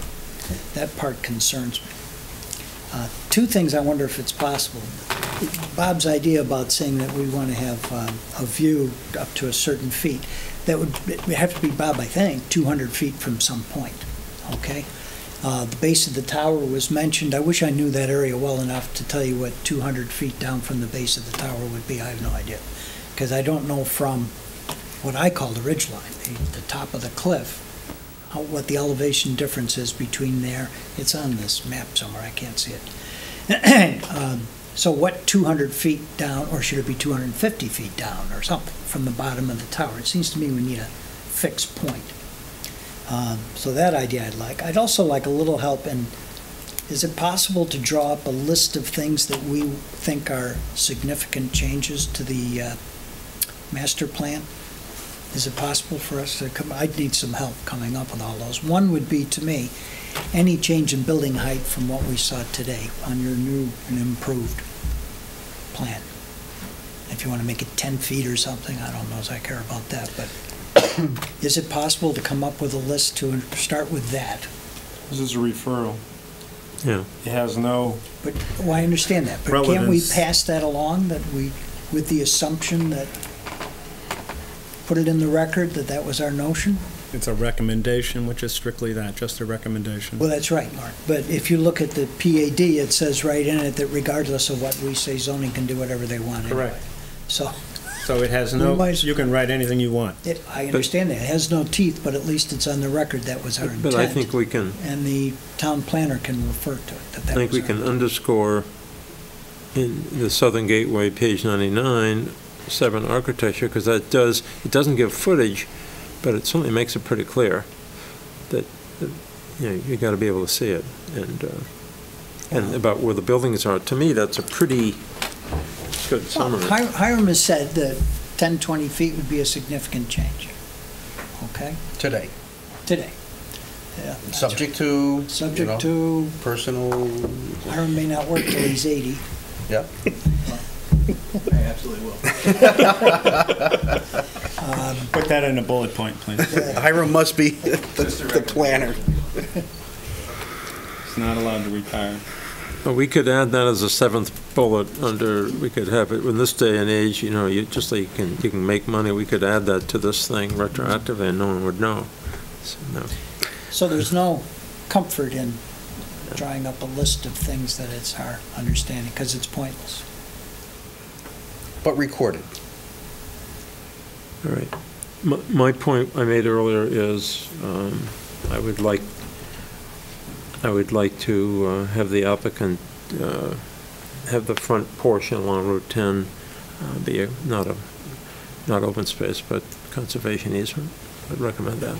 That part concerns me. Two things I wonder if it's possible. Bob's idea about saying that we want to have a view up to a certain feet, that would have to be, Bob, I think, 200 feet from some point, okay? The base of the tower was mentioned. I wish I knew that area well enough to tell you what 200 feet down from the base of the tower would be. I have no idea. Because I don't know from what I call the ridge line, the top of the cliff, what the elevation difference is between there. It's on this map somewhere. I can't see it. So what 200 feet down, or should it be 250 feet down or something from the bottom of the tower? It seems to me we need a fixed point. So that idea I'd like. I'd also like a little help in, is it possible to draw up a list of things that we think are significant changes to the master plan? Is it possible for us to come, I'd need some help coming up with all those. One would be, to me, any change in building height from what we saw today on your new and improved plan. If you want to make it 10 feet or something, I don't know as I care about that, but is it possible to come up with a list to start with that? This is a referral. Yeah. It has no, But, well, I understand that, but can't we Relevance. pass that along, that we, with the assumption that, put it in the record that that was our notion? It's a recommendation, which is strictly that, just a recommendation. Well, that's right, Mark. But if you look at the PAD, it says right in it that regardless of what we say, zoning can do whatever they want anyway. Correct. So, So it has We no, might- you can write anything you want. I understand that. It has no teeth, but at least it's on the record that was our intent. But I think we can, And the town planner can refer to it, that I that think was we our can underscore in the Southern Gateway, page 99, 7 architecture, because that does, it doesn't give footage, but it certainly makes it pretty clear that, you know, you got to be able to see it. And about where the buildings are, to me, that's a pretty good Well, summary. Hiram has said that 10, 20 feet would be a significant change. Okay? Today, Today. Yeah, that's subject to, you right. Subject know, to, personal, Hiram may not work till he's 80. yep. I absolutely will. Put that in a bullet point, please. Hiram must be the planner. It's not allowed to retire. Well, we could add that as a 7th bullet under, we could have it, in this day and age, you know, you just so you can make money, we could add that to this thing retroactively and no one would know. So, no. So there's no comfort in drawing up a list of things that it's our understanding, because it's pointless. But recorded. All right. My point I made earlier is, I would like to have the applicant have the front portion along Route 10 be not open space, but conservation easement. I'd recommend that.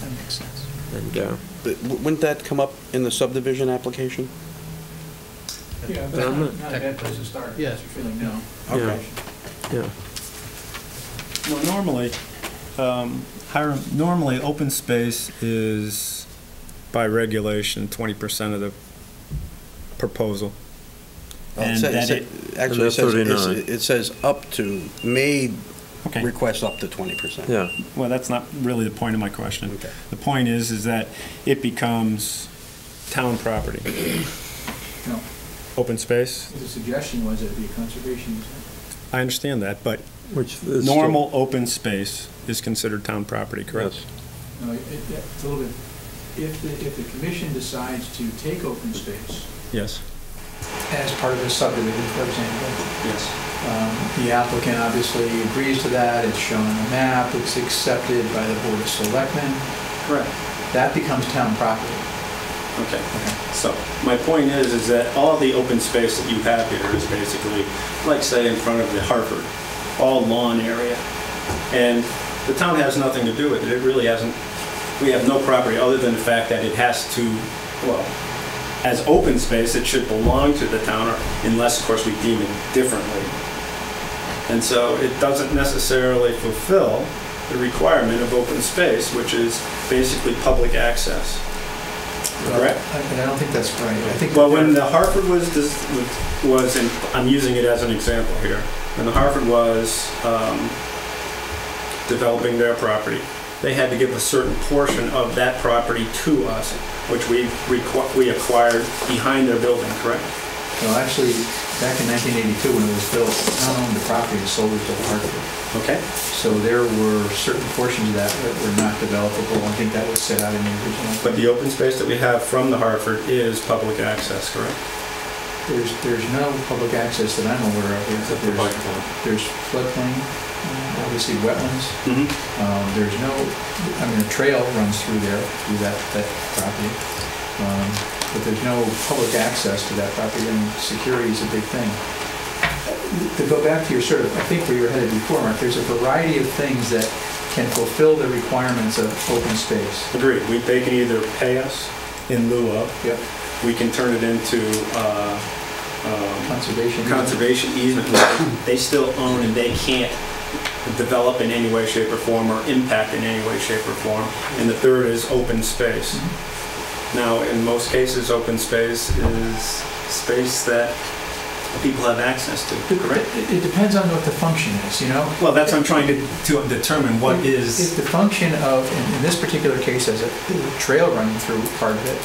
That makes sense. And But wouldn't that come up in the subdivision application? Yeah, but I'm not a bad place to start. Yeah. You're feeling no. Okay. yeah, No, normally, Hiram, normally open space is by regulation 20% of the proposal. Well, And that it, Actually, it And says, that's 39. it says up to, may okay, request up to 20%. yeah. well, that's not really the point of my question. Okay. The point is that it becomes town property. No, Open space, the suggestion was that it'd be a conservation easement. I understand that, but Which is still- normal open space is considered town property, correct? Yes. No, it's a little bit, if the commission decides to take open space Yes. as part of the subdivision, for example, Yes. the applicant obviously agrees to that, it's shown on the map, it's accepted by the Board of Selectmen, Correct. that becomes town property. Okay, so my point is that all the open space that you have here is basically, like say in front of the Hartford, all lawn area. And the town has nothing to do with it. It really hasn't, we have no property other than the fact that it has to well, as open space, it should belong to the town, or unless, of course, we deem it differently. And so it doesn't necessarily fulfill the requirement of open space, which is basically public access. Correct? And I don't think that's right. I think. Well, when the Hartford was in, I'm using it as an example here, when the Hartford was developing their property, they had to give a certain portion of that property to us, which we acquired behind their building, correct? Well, actually, back in 1982, when it was built, the town owned the property and sold it to the Hartford. Okay. So there were certain portions of that that were not developable. I think that was set out in the original. But the open space that we have from the Hartford is public access, correct? There's no public access that I'm aware of. There's floodplain, obviously wetlands. There's no, I mean, a trail runs through there, through that property. But there's no public access to that property, and security is a big thing. To go back to your sort of, I think where you were headed before, Mark, there's a variety of things that can fulfill the requirements of open space. Agreed. They can either pay us in lieu of. Yep. We can turn it into Conservation easement. They still own and they can't develop in any way, shape, or form, or impact in any way, shape, or form. And the third is open space. Now, in most cases, open space is space that people have access to, correct? It depends on what the function is, you know? Well, that's what I'm trying to determine what is... If the function of, in this particular case, as a trail running through part of it,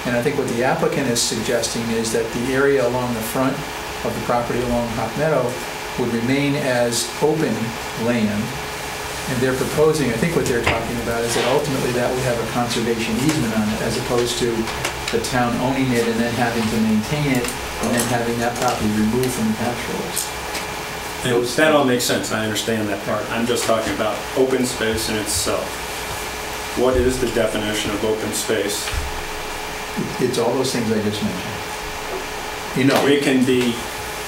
and I think what the applicant is suggesting is that the area along the front of the property along Hop Meadow would remain as open land, and they're proposing, I think what they're talking about is that ultimately that would have a conservation easement on it, as opposed to the town owning it and then having to maintain it, and then having that property removed from the pasture. And that all makes sense, I understand that part. I'm just talking about open space in itself. What is the definition of open space? It's all those things I just mentioned. You know, it can be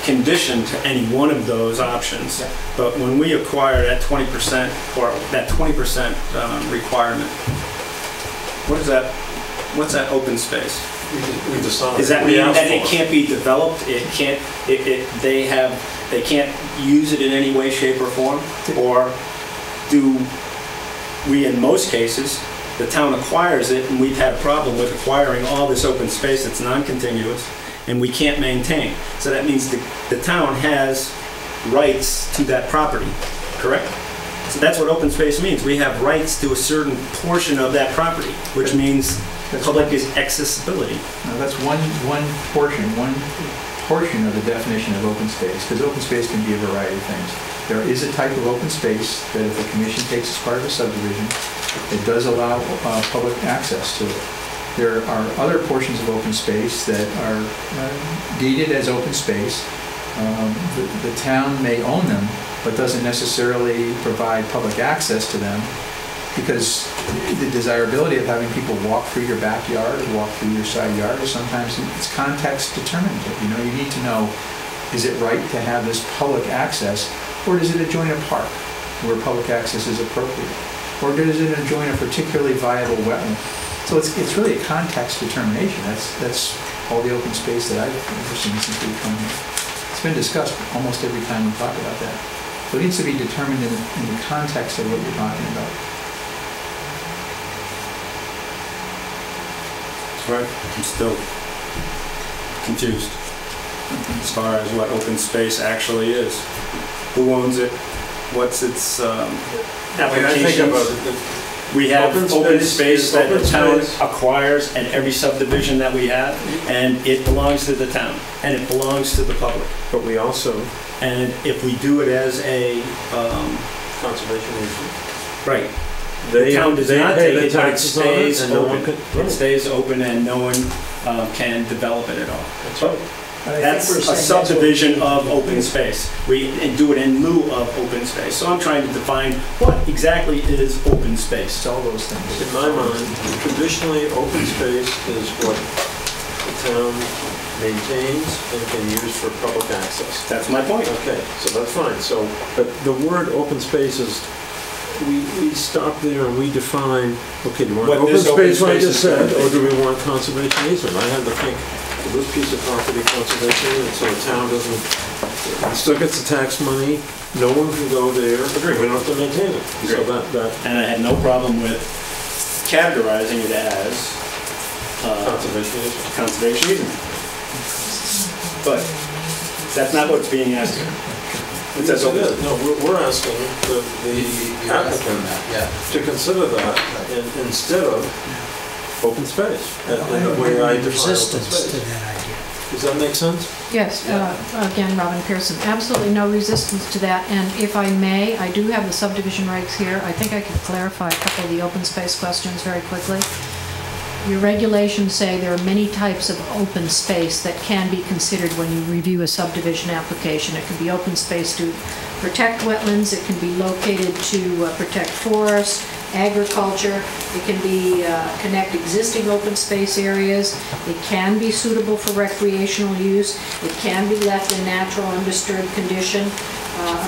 conditioned to any one of those options, but when we acquire that 20% or that 20% requirement, what's that open space? We decided. Does that mean that it can't be developed? It can't. They can't use it in any way, shape, or form? Or do we, in most cases, the town acquires it, and we've had a problem with acquiring all this open space that's non-contiguous, and we can't maintain. So that means the town has rights to that property, correct? So that's what open space means. We have rights to a certain portion of that property, which means public accessibility. Now that's one portion of the definition of open space, because open space can be a variety of things. There is a type of open space that if the commission takes as part of a subdivision, it does allow public access to it. There are other portions of open space that are deeded as open space. The town may own them, but doesn't necessarily provide public access to them, because the desirability of having people walk through your backyard or walk through your side yard is sometimes it's context determinative. You know, you need to know, is it right to have this public access, or does it adjoin a park where public access is appropriate? Or does it adjoin a particularly viable wetland? So it's really a context determination. That's all the open space that I've ever seen since we've come here. It's been discussed almost every time we talk about that. So it needs to be determined in the context of what you're talking about. Right. I'm still confused as far as what open space actually is. Who owns it? What's its applications? We have open space that the town acquires and every subdivision that we have, and it belongs to the town, and it belongs to the public. But we also... And if we do it as a... conservation easement. Right. The town does not take it, but it stays open. It stays open and no one can develop it at all. That's right. That's a subdivision of open space. We do it in lieu of open space. So I'm trying to define what exactly is open space. It's all those things. In my mind, traditionally, open space is what the town maintains and can use for public access. That's my point. Okay, so that's fine. So, but the word open space is we stop there and we define, okay, do you want What open this open space, like I space just is gonna said, be. or do we want conservation easement? I had to think, well, this piece of property conservation easement, so the town doesn't, it still gets the tax money, no one can go there, Agreed. we don't have to maintain it. So Agreed. that And I had no problem with categorizing it as conservation easement. conservation easement. But that's not what's being asked here. It Yes, says it open. is. No, we're asking the applicant Yeah. to consider that instead of open space, in the way I define open Resistance to space. that idea. Does that make sense? Yes, again, Robin Pearson, absolutely no resistance to that, and if I may, I do have the subdivision regs here. I think I could clarify a couple of the open space questions very quickly. Your regulations say there are many types of open space that can be considered when you review a subdivision application. It can be open space to protect wetlands, it can be located to protect forests, agriculture, it can be connect existing open space areas, it can be suitable for recreational use, it can be left in natural undisturbed condition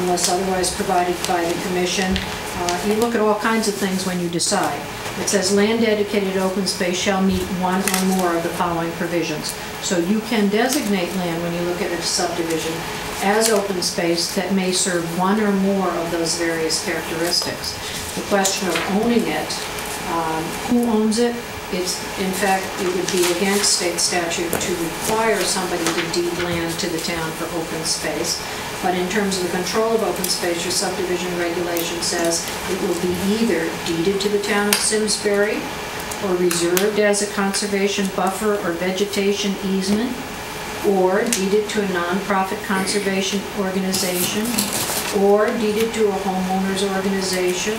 unless otherwise provided by the commission. You look at all kinds of things when you decide. It says land dedicated to open space shall meet one or more of the following provisions. So you can designate land when you look at a subdivision as open space that may serve one or more of those various characteristics. The question of owning it, who owns it? It's, in fact, it would be against state statute to require somebody to deed land to the town for open space. But in terms of the control of open space, your subdivision regulation says it will be either deeded to the town of Simsbury or reserved as a conservation buffer or vegetation easement, or deeded to a nonprofit conservation organization, or deeded to a homeowners organization,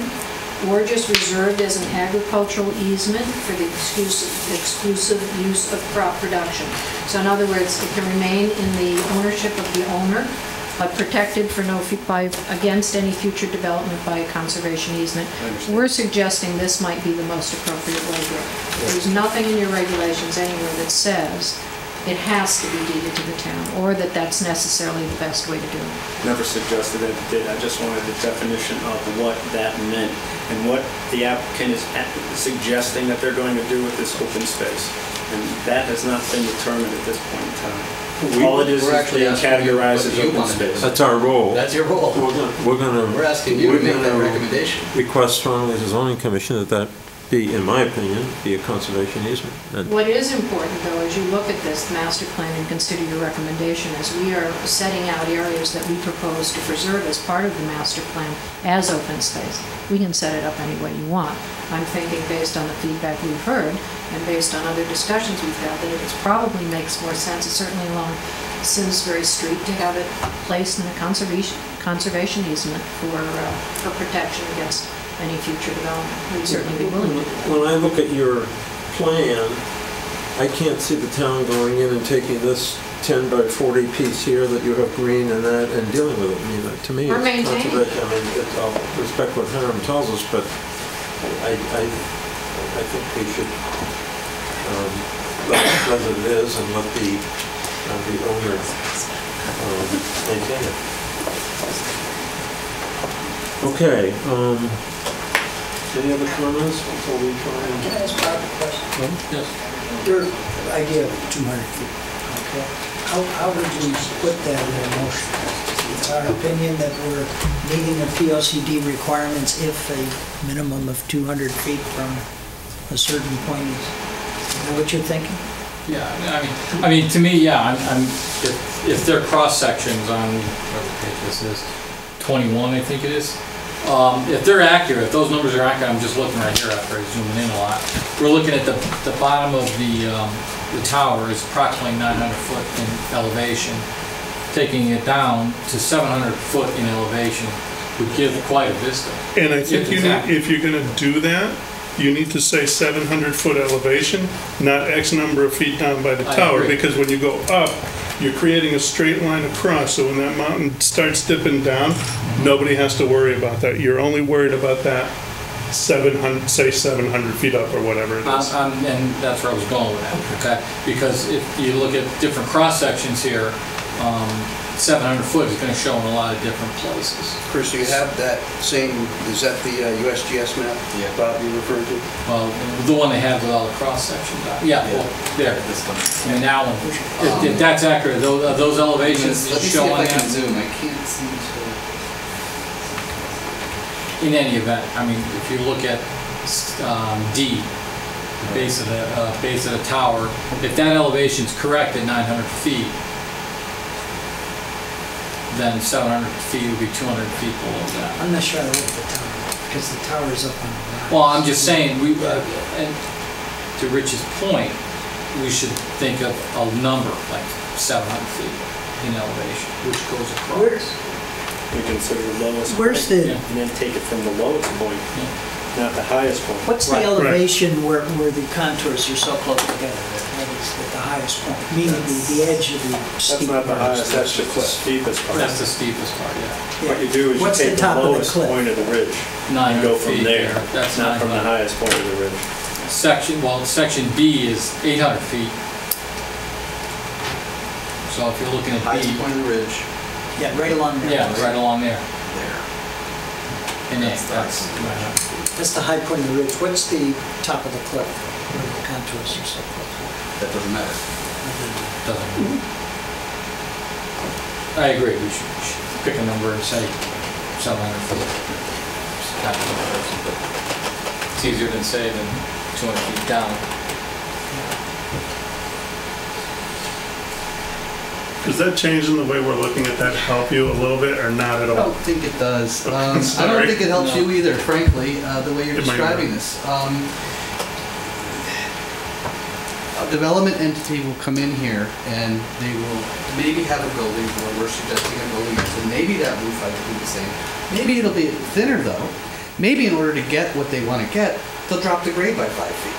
or just reserved as an agricultural easement for the exclusive use of crop production. So in other words, it can remain in the ownership of the owner, but protected for against any future development by a conservation easement. We're suggesting this might be the most appropriate way here. There's nothing in your regulations anywhere that says it has to be deeded to the town, or that that's necessarily the best way to do it. Never suggested that it did. I just wanted the definition of what that meant and what the applicant is suggesting that they're going to do with this open space. And that has not been determined at this point in time. All it is We're actually being asking you categorized what as you open wanna do. space. That's our role. That's your role. We're asking you to make that recommendation. Request strongly as a zoning commission that be, in my opinion, be a conservation easement. And What is important, though, as you look at this master plan and consider your recommendation, is we are setting out areas that we propose to preserve as part of the master plan as open space. We can set it up any way you want. I'm thinking, based on the feedback we've heard, and based on other discussions we've had, that it probably makes more sense, certainly along Simsbury Street, to have it placed in a conservation easement for protection against any future development. We'd certainly be willing to do that. when I look at your plan, I can't see the town going in and taking this 10 by 40 piece here that you have green and that and dealing with it. I mean, to me, Or it's maintaining. conservation. I mean, I'll respect what Hiram tells us, but I think we should let it as it is and let the owner maintain it. Okay, any other comments before we try and... Can I ask Bob a question? Yes. Your idea of 200 feet, okay? How would you put that in motion? It's our opinion that we're meeting the PLCD requirements if a minimum of 200 feet from a certain point is that what you're thinking? Yeah, I mean, to me, yeah, if they're cross sections on whatever page this is, 21, I think it is. If they're accurate, if those numbers are accurate, I'm just looking right here after I zoom in a lot. We're looking at the bottom of the tower is approximately 900 foot in elevation. Taking it down to 700 foot in elevation would give quite a vista. And I think if you're gonna do that, you need to say 700-foot elevation, not X number of feet down by the I tower, agree. because when you go up, you're creating a straight line across, so when that mountain starts dipping down, nobody has to worry about that. You're only worried about that 700, say 700 feet up or whatever it is. And that's where I was going with that, okay? Because if you look at different cross sections here, 700 foot is gonna show in a lot of different places. Chris, do you have that same, is that the USGS map Bob you referred to? Well, the one they have with all the cross-section, yeah, well, there. This one. I mean, that one, if that's accurate, those elevations Let me see if showing I can that. zoom, I can't seem to. In any event, I mean, if you look at D, the base of the tower, if that elevation's correct at 900 feet, then 700 feet would be 200 feet below that. I'm not sure I like the tower, because the tower is up on the rise. Well, I'm just saying, and to Rich's point, we should think of a number like 700 feet in elevation, which goes across. We consider the lowest Where's point, the, and then take it from the lowest point, not the highest point. what's the Right. elevation where the contours are so close together? That is at the highest point, meaning the edge of the That's steep not the part. highest, that's just the steepest part. That's the steepest part, yeah. Yeah. What you do is you What's the take the top of the lowest cliff? point of the ridge, and 900 go from feet, there, that's not from the 900. highest point of the ridge. Section B is 800 feet. So if you're looking at Highest B, point of the ridge. Yeah, right along there. yeah, right along there. There. And That's- That's the high point of the ridge. What's the top of the cliff where the contours are so close? That doesn't matter. doesn't. I agree, we should pick a number and say 700 feet. Just kind of comparison, but it's easier to say than 200 feet down. Does that change in the way we're looking at that help you a little bit, or not at I all? don't think it does. I don't Sorry. think it helps you either, frankly, the way you're It might describing not. this. A development entity will come in here and they will maybe have a building, or we're suggesting a building, so maybe that roof height will be the same. Maybe it'll be thinner though. Maybe in order to get what they want to get, they'll drop the grade by 5 feet.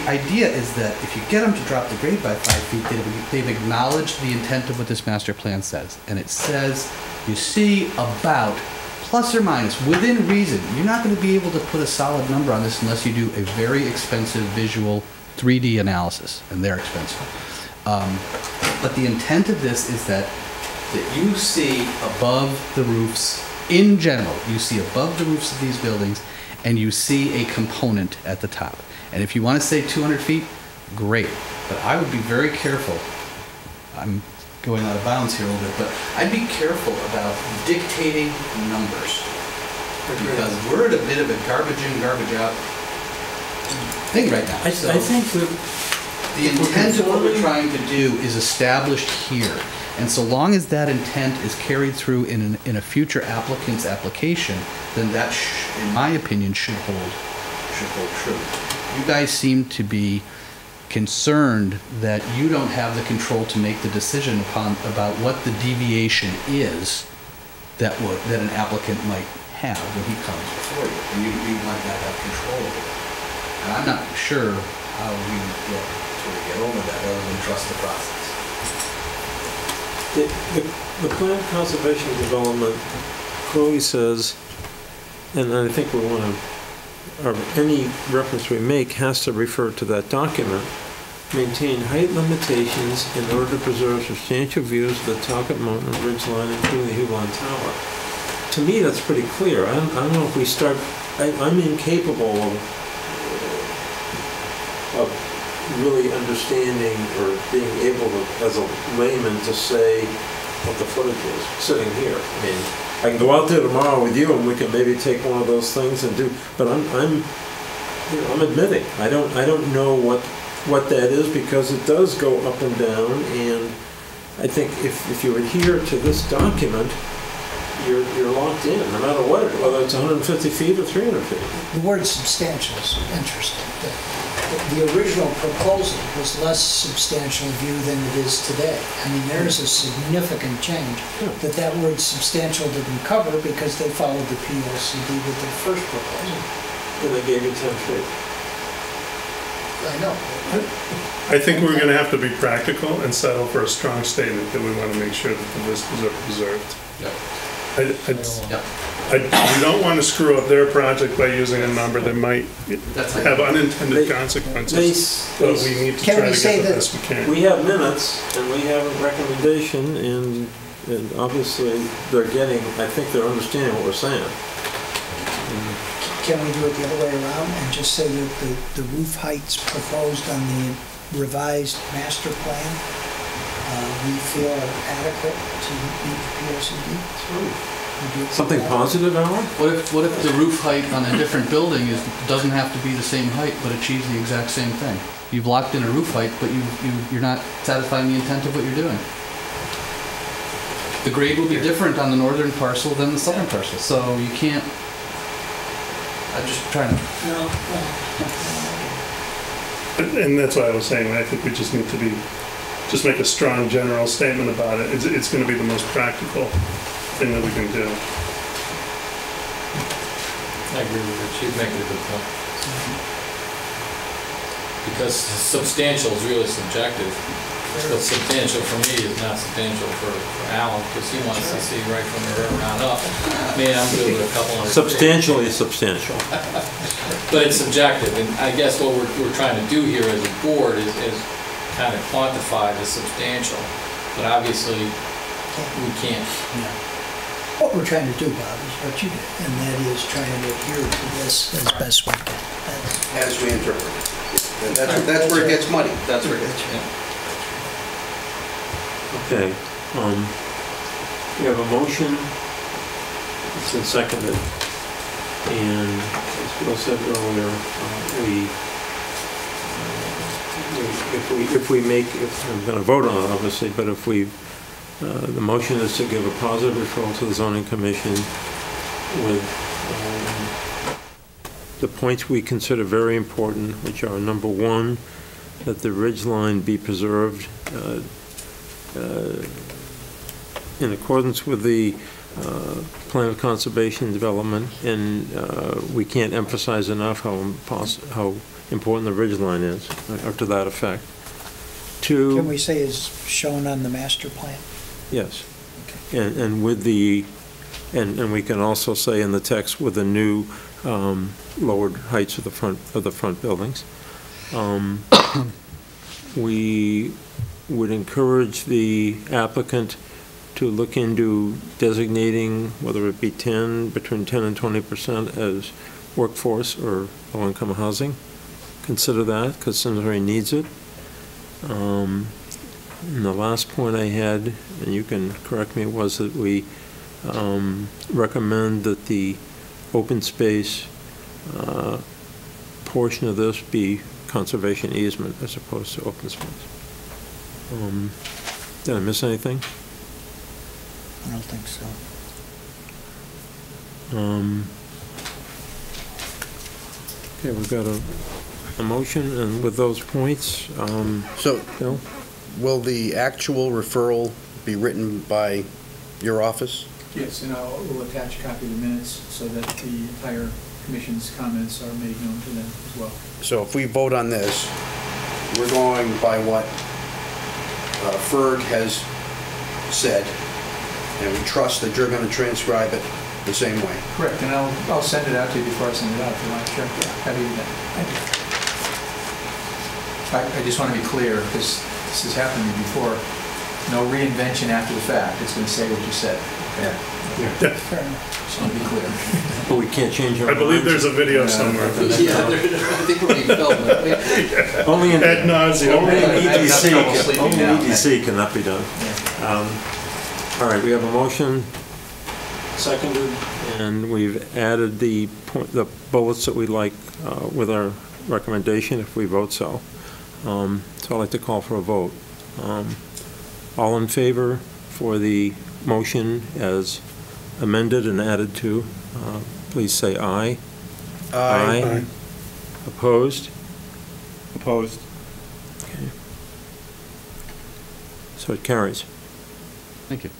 The idea is that if you get them to drop the grade by 5 feet, they've acknowledged the intent of what this master plan says. And it says, you see about, plus or minus, within reason. You're not going to be able to put a solid number on this unless you do a very expensive visual 3D analysis, and they're expensive. But the intent of this is that you see above the roofs, in general, you see above the roofs of these buildings, and you see a component at the top. And if you want to say 200 feet, great. But I would be very careful. I'm going out of bounds here a little bit, but I'd be careful about dictating numbers. Because we're at a bit of a garbage in, garbage out thing right now. I think that The intent of what we're trying to do is established here. And so long as that intent is carried through in a future applicant's application, then that, in my opinion, should hold true. You guys seem to be concerned that you don't have the control to make the decision about what the deviation is that an applicant might have when he comes before you. And you might not have control over it. And I'm not sure how we get over that other than trust the process. the plan of conservation development clearly says, and I think we want to, or any reference we make has to refer to that document, maintain height limitations in order to preserve substantial views of the Talcott Mountain Ridge line, including the Hublon Tower. To me, that's pretty clear. I don't know if we start, I'm incapable of really understanding or being able to, as a layman, to say what the footage is, sitting here. I mean, I can go out there tomorrow with you and we can maybe take one of those things and do, but I'm admitting, I don't know what that is, because it does go up and down, and I think if you adhere to this document, you're locked in, no matter what, whether it's 150 feet or 300 feet. The word substantial is interesting. The original proposal was less substantial view than it is today. I mean, there is a significant change that word substantial didn't cover, because they followed the PLCD with their first proposal. And they gave you 10 feet. I know. I think we're gonna have to be practical and settle for a strong statement that we wanna make sure that the vistas are preserved. Yep. We don't wanna screw up their project by using a number that might have unintended consequences, but we need to Can try we to say get the that best we can. We have minutes and we have a recommendation, and and obviously they're getting, I think they're understanding what we're saying. Can we do it the other way around and just say that the roof heights proposed on the revised master plan, we feel are adequate to meet the PRCD? Something positive, Alan? What if the roof height on a different building doesn't have to be the same height, but achieves the exact same thing? You've locked in a roof height, but you're not satisfying the intent of what you're doing. The grade will be different on the northern parcel than the southern parcel, so you can't. I'm just trying to. No. And that's why I was saying, I think we just need to just make a strong general statement about it. It's going to be the most practical thing that we can do. I agree with her. She's making a good point. Because substantial is really subjective. What's substantial for me is not substantial for Alan, because he wants to see right from the rear round up. Man, I'm good with a couple hundred. Substantially substantial. But it's subjective, and I guess what we're trying to do here as a board is kind of quantify the substantial, but obviously we can't. What we're trying to do, Bob, is what you did, and that is try and adhere to this as best we can. As we interpret it. And that's where it gets muddy. That's where it gets. Okay, we have a motion, it's been seconded, and as Bill said earlier, I'm gonna vote on it obviously, but if the motion is to give a positive referral to the zoning commission with the points we consider very important, which are number one, that the ridge line be preserved in accordance with the plan of conservation and development, and we can't emphasize enough how important the ridge line is, or to that effect. Two, Can we say is shown on the master plan? yes, and with the, and we can also say in the text with the new lowered heights of the front buildings. We would encourage the applicant to look into designating, whether it be between 10 and 20% as workforce or low-income housing. Consider that, because Simsbury needs it. And the last point I had, and you can correct me, was that we recommend that the open space portion of this be conservation easement as opposed to open space. Did I miss anything? I don't think so. Okay, we've got a motion, and with those points, So Bill? will the actual referral be written by your office? Yes, and we'll attach a copy of the minutes so that the entire commission's comments are made known to them as well. So if we vote on this, we're going by what FERG has said, and we trust that you're going to transcribe it the same way. Correct, and I'll send it out to you before I send it out if you want. Sure. Happy to do that. Thank you. I just want to be clear, because this has happened to me before. No reinvention after the fact. It's going to say what you said. Okay? Fair enough. Just want to be clear. But we can't change our I believe minds. there's a video somewhere. Yeah, I think we're being filmed. Only in Ad nauseam. only in I've got trouble EDC, sleeping only now. EDC cannot be done. All right, we have a motion, seconded, and we've added the bullets that we like with our recommendation if we vote so. So I'd like to call for a vote. All in favor for the motion as amended and added to, please say aye. Aye. Opposed? Opposed. Okay. So it carries. Thank you.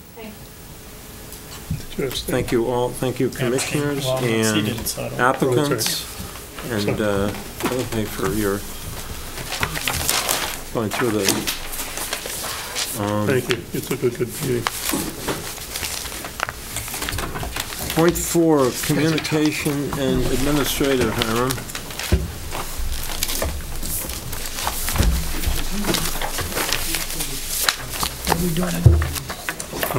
Thank you all, thank you commissioners and applicants, and everybody for your going through the. Thank you. You took a good view. Point 4, communication and administrative, Hiram. What are we doing? Oh,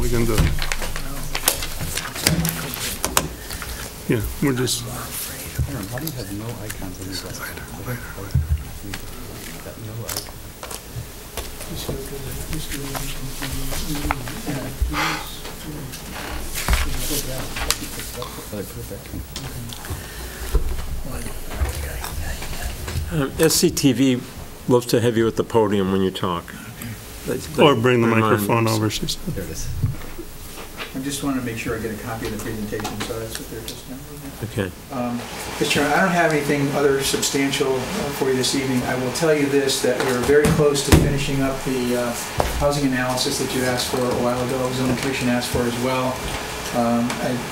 we can do it. Yeah, we're just, Aaron, how do you have no icons on your desk? Got no icons. SCTV loves to have you at the podium when you talk. or bring the Remind microphone us. over, she said. There it is. I just wanted to make sure I get a copy of the presentation, so that's what they're just now. Okay. Mr. Chairman, I don't have anything other substantial for you this evening. I will tell you this, that we're very close to finishing up the housing analysis that you asked for a while ago, zoning commission asked for as well.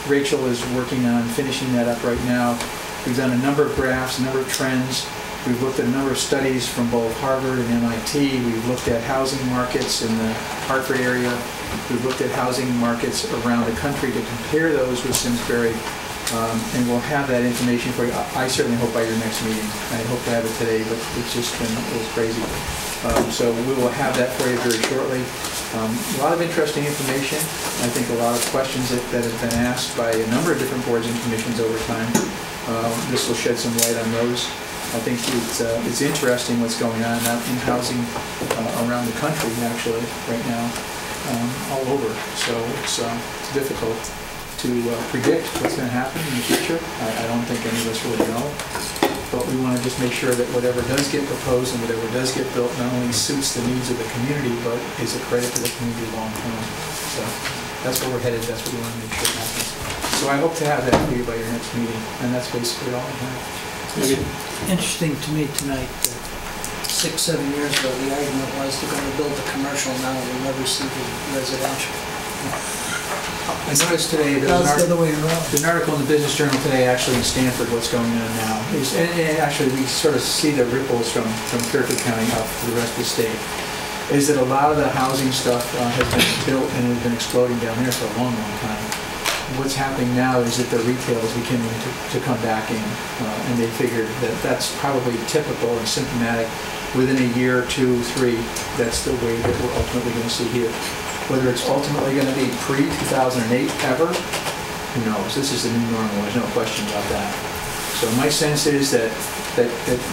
Rachel is working on finishing that up right now. We've done a number of graphs, a number of trends. We've looked at a number of studies from both Harvard and MIT. We've looked at housing markets in the Hartford area. We've looked at housing markets around the country to compare those with Simsbury. And we'll have that information for you. I certainly hope by your next meeting. I hope to have it today, but it's just been a little crazy. So we will have that for you very shortly. A lot of interesting information. I think a lot of questions that have been asked by a number of different boards and commissions over time. This will shed some light on those. I think it's interesting what's going on out in housing around the country, actually, right now, all over. So it's difficult to predict what's going to happen in the future. I don't think any of us really know. But we want to just make sure that whatever does get proposed and whatever does get built not only suits the needs of the community, but is a credit to the community long term. So that's where we're headed. That's what we want to make sure happens. So I hope to have that for you by your next meeting. And that's basically all I have. It's interesting to me tonight that 6-7 years ago, the argument was they're going to build the commercial, now we'll never see the residential. I noticed today That's the other way around. there's an article in the Business Journal today, actually in Stanford, what's going on now. And actually, we sort of see the ripples from Fairfield County up to the rest of the state. Is that a lot of the housing stuff has been built and has been exploding down there for a long, long time. What's happening now is that the retail is beginning to come back in, and they figured that that's probably typical and symptomatic. Within a year, 2, 3, that's the way that we're ultimately going to see here. Whether it's ultimately going to be pre-2008 ever, who knows? This is the new normal. There's no question about that. So my sense is that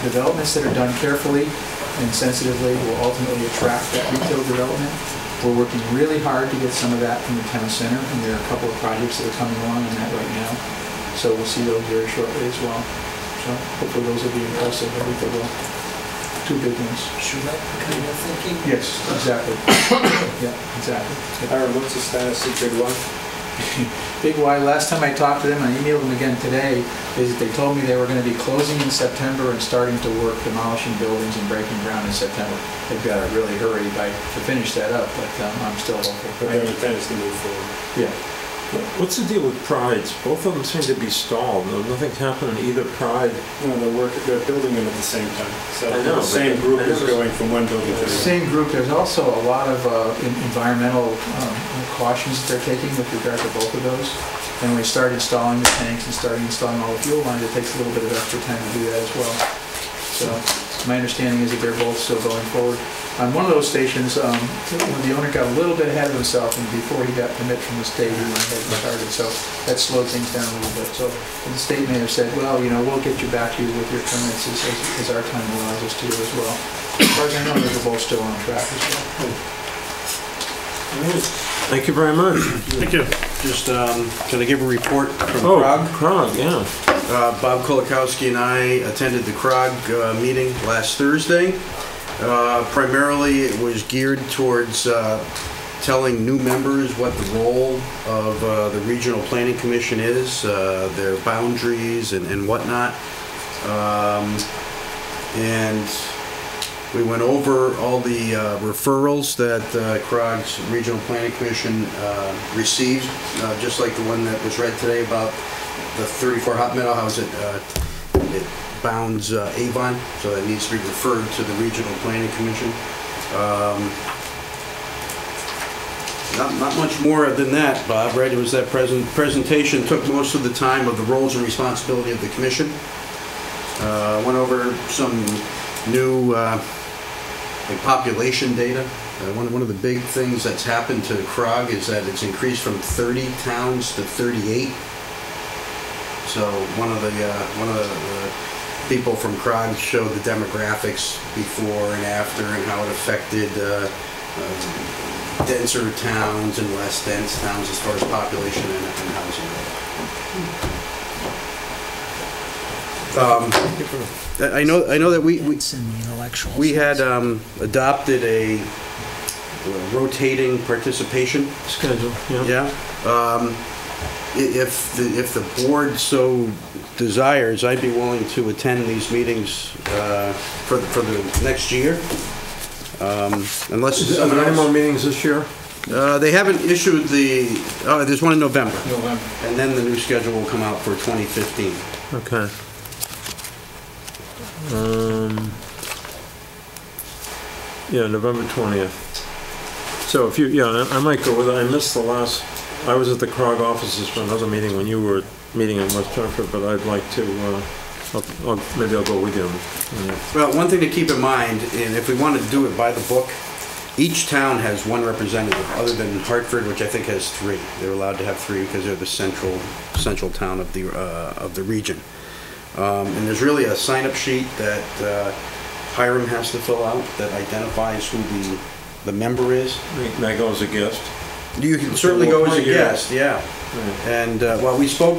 developments that are done carefully and sensitively will ultimately attract that retail development. We're working really hard to get some of that from the town center, and there are a couple of projects that are coming along in that right now. So we'll see those very shortly as well. So hopefully those will be impulsive. I think they will. 2 big ones. Schubert kind of thinking? Yes, exactly. Yeah, exactly. Aaron, what's the status of Big Y? Big Y, last time I talked to them, I emailed them again today, is that they told me they were going to be closing in September and starting to work demolishing buildings and breaking ground in September. They've got to really hurry to finish that up, but I'm still hopeful. But their intent is to move forward. Yeah. What's the deal with Prides? Both of them seem to be stalled. No, nothing's happened in either Pride. No, they're building them at the same time. So I know, the same group I is never- going from one building to the other. Same group, there's also a lot of environmental cautions that they're taking with regard to both of those. And when we start installing the tanks and start installing all the fuel lines, it takes a little bit of extra time to do that as well. So my understanding is that they're both still going forward. On one of those stations, when the owner got a little bit ahead of himself, and before he got permit from the state, he went ahead and started. So that slowed things down a little bit. So the state may have said, well, we'll get you back to you with your permits as our time allows us to as well. As far as I know, they're both still on track as well. Thank you very much. Thank you. Just, can I give a report from Oh, CROG? CROG, yeah. Bob Kolakowski and I attended the CROG meeting last Thursday. Primarily, it was geared towards telling new members what the role of the Regional Planning Commission is, their boundaries and whatnot. And we went over all the referrals that CROG's Regional Planning Commission received, just like the one that was read today about the 34 Hot Meadow House. It bounds Avon, so that needs to be referred to the Regional Planning Commission. Not much more than that, Bob, right? It was that presentation took most of the time of the roles and responsibility of the commission. Went over some new like population data. One of the big things that's happened to CROG is that it's increased from 30 towns to 38. So one of the people from CROG showed the demographics before and after and how it affected denser towns and less dense towns as far as population and housing. I know that It's in the intellectual. we had adopted a rotating participation Schedule, yeah. yeah. If the board so desires, I'd be willing to attend these meetings for the next year. Unless Are there someone any more else. meetings this year? They haven't issued there's one in November. November. And then the new schedule will come out for 2015. Okay. Yeah, November 20th. So if you, yeah, I might go with it. I missed the last, I was at the CROG offices for another meeting when you were meeting in West Hartford, but I'd like to, maybe I'll go with you. Well, one thing to keep in mind, and if we wanted to do it by the book, each town has one representative, other than Hartford, which I think has 3. They're allowed to have 3 because they're the central town of the region. And there's really a sign-up sheet that Hiram has to fill out that identifies who the member is. May I go as a guest? You can certainly go as a Yeah. guest, yeah. And, well, we spoke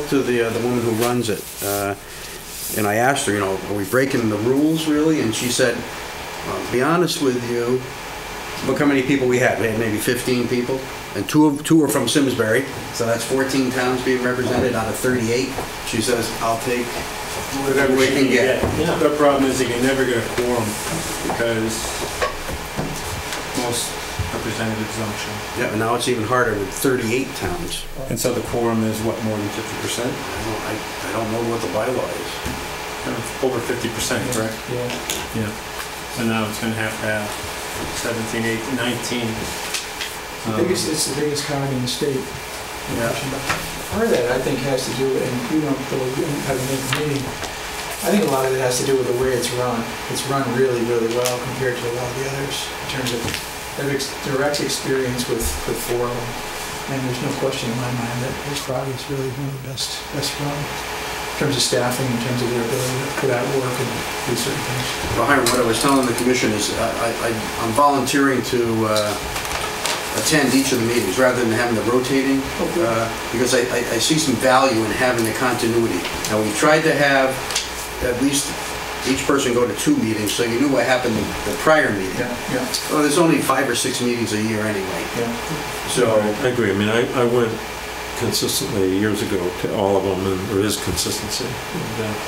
to the woman who runs it, and I asked her, you know, are we breaking the rules, really? And she said, well, to be honest with you, look how many people we had. We had maybe 15 people, and two are from Simsbury, so that's 14 towns being represented out of 38. She says, I'll take whatever we can get. The problem is you can never get a quorum because most representatives don't show. Yeah, and now it's even harder with 38 towns. And so the quorum is what, more than 50%? I don't know what the bylaw is. Over 50%, correct? Yeah. Yeah. So now it's gonna have 17, 18, 19. It's the biggest cog in the state. Yeah. Part of that, I think, has to do, and we don't have a meeting, I think a lot of it has to do with the way it's run. It's run really, really well compared to a lot of the others in terms of direct experience with 4 of them. And there's no question in my mind that this CROG is really one of the best run in terms of staffing, in terms of their ability to put out work and do certain things. Well, Hiram, what I was telling the commission is I'm volunteering to attend each of the meetings rather than having the rotating, because I see some value in having the continuity. Now, we tried to have at least each person go to 2 meetings, so you knew what happened the prior meeting. Yeah. Well, there's only 5 or 6 meetings a year anyway. Yeah. So, I agree. I mean, I went consistently years ago to all of them, and there is consistency.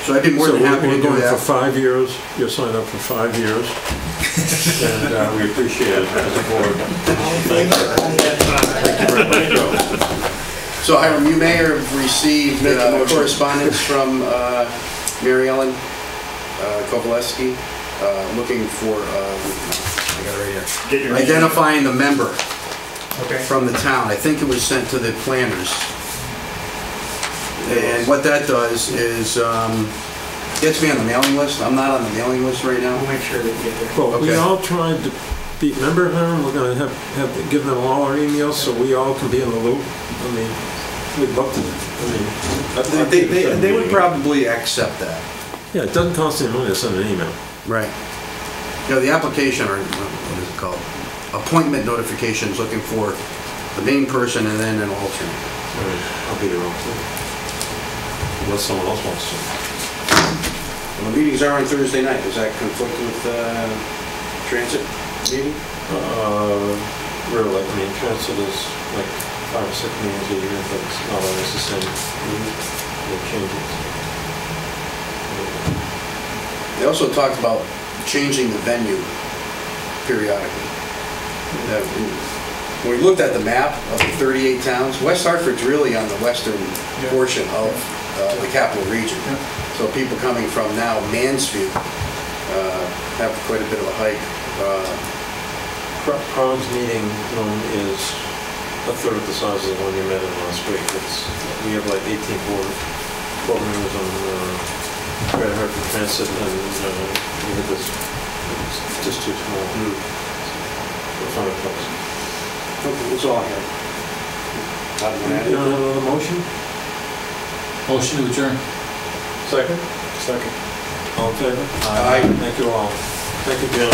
so I'd be more than happy to We're do going for that. 5 years. You're signed up for 5 years. And we appreciate it as a board. Thank you very much. So, Hiram, you may have received correspondence from Mary Ellen Kowaleski looking for, I got it right here, identifying the member from the town. I think it was sent to the planners. And what that does is gets me on the mailing list. I'm not on the mailing list right now. We'll make sure that you get there. Well, we Okay. all tried to be, remember, Hiram, we're gonna have give them all our emails so we all can be in the loop. I mean, we'd love to. I mean, They would probably accept that. Yeah, it doesn't cost any money to send an email. Right. You know, the application, or what is it called? Appointment notifications looking for the main person and then an alternate. I'll be there also. Unless someone else wants to. Well, the meetings are on Thursday night. Does that conflict with transit meeting? Really, I mean, transit is like 5 or 6 meetings a year, but it's not always the same. It changes. They also talked about changing the venue periodically. When we looked at the map of the 38 towns, West Hartford's really on the western portion of the capital region. So people coming from now Mansfield have quite a bit of a hike Prague's meeting room is a third of the size of the one you met in last week. We have like 18 board members on Greater Hartford Transit, and we have this, it's just too small. We'll find a place. Okay, that's all I have. You don't have another motion? Motion to adjourn. Second? Second. All in favor? Aye. Thank you all. Thank you, Jim.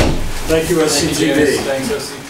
Thank you, SCTV. Thanks, SCTV.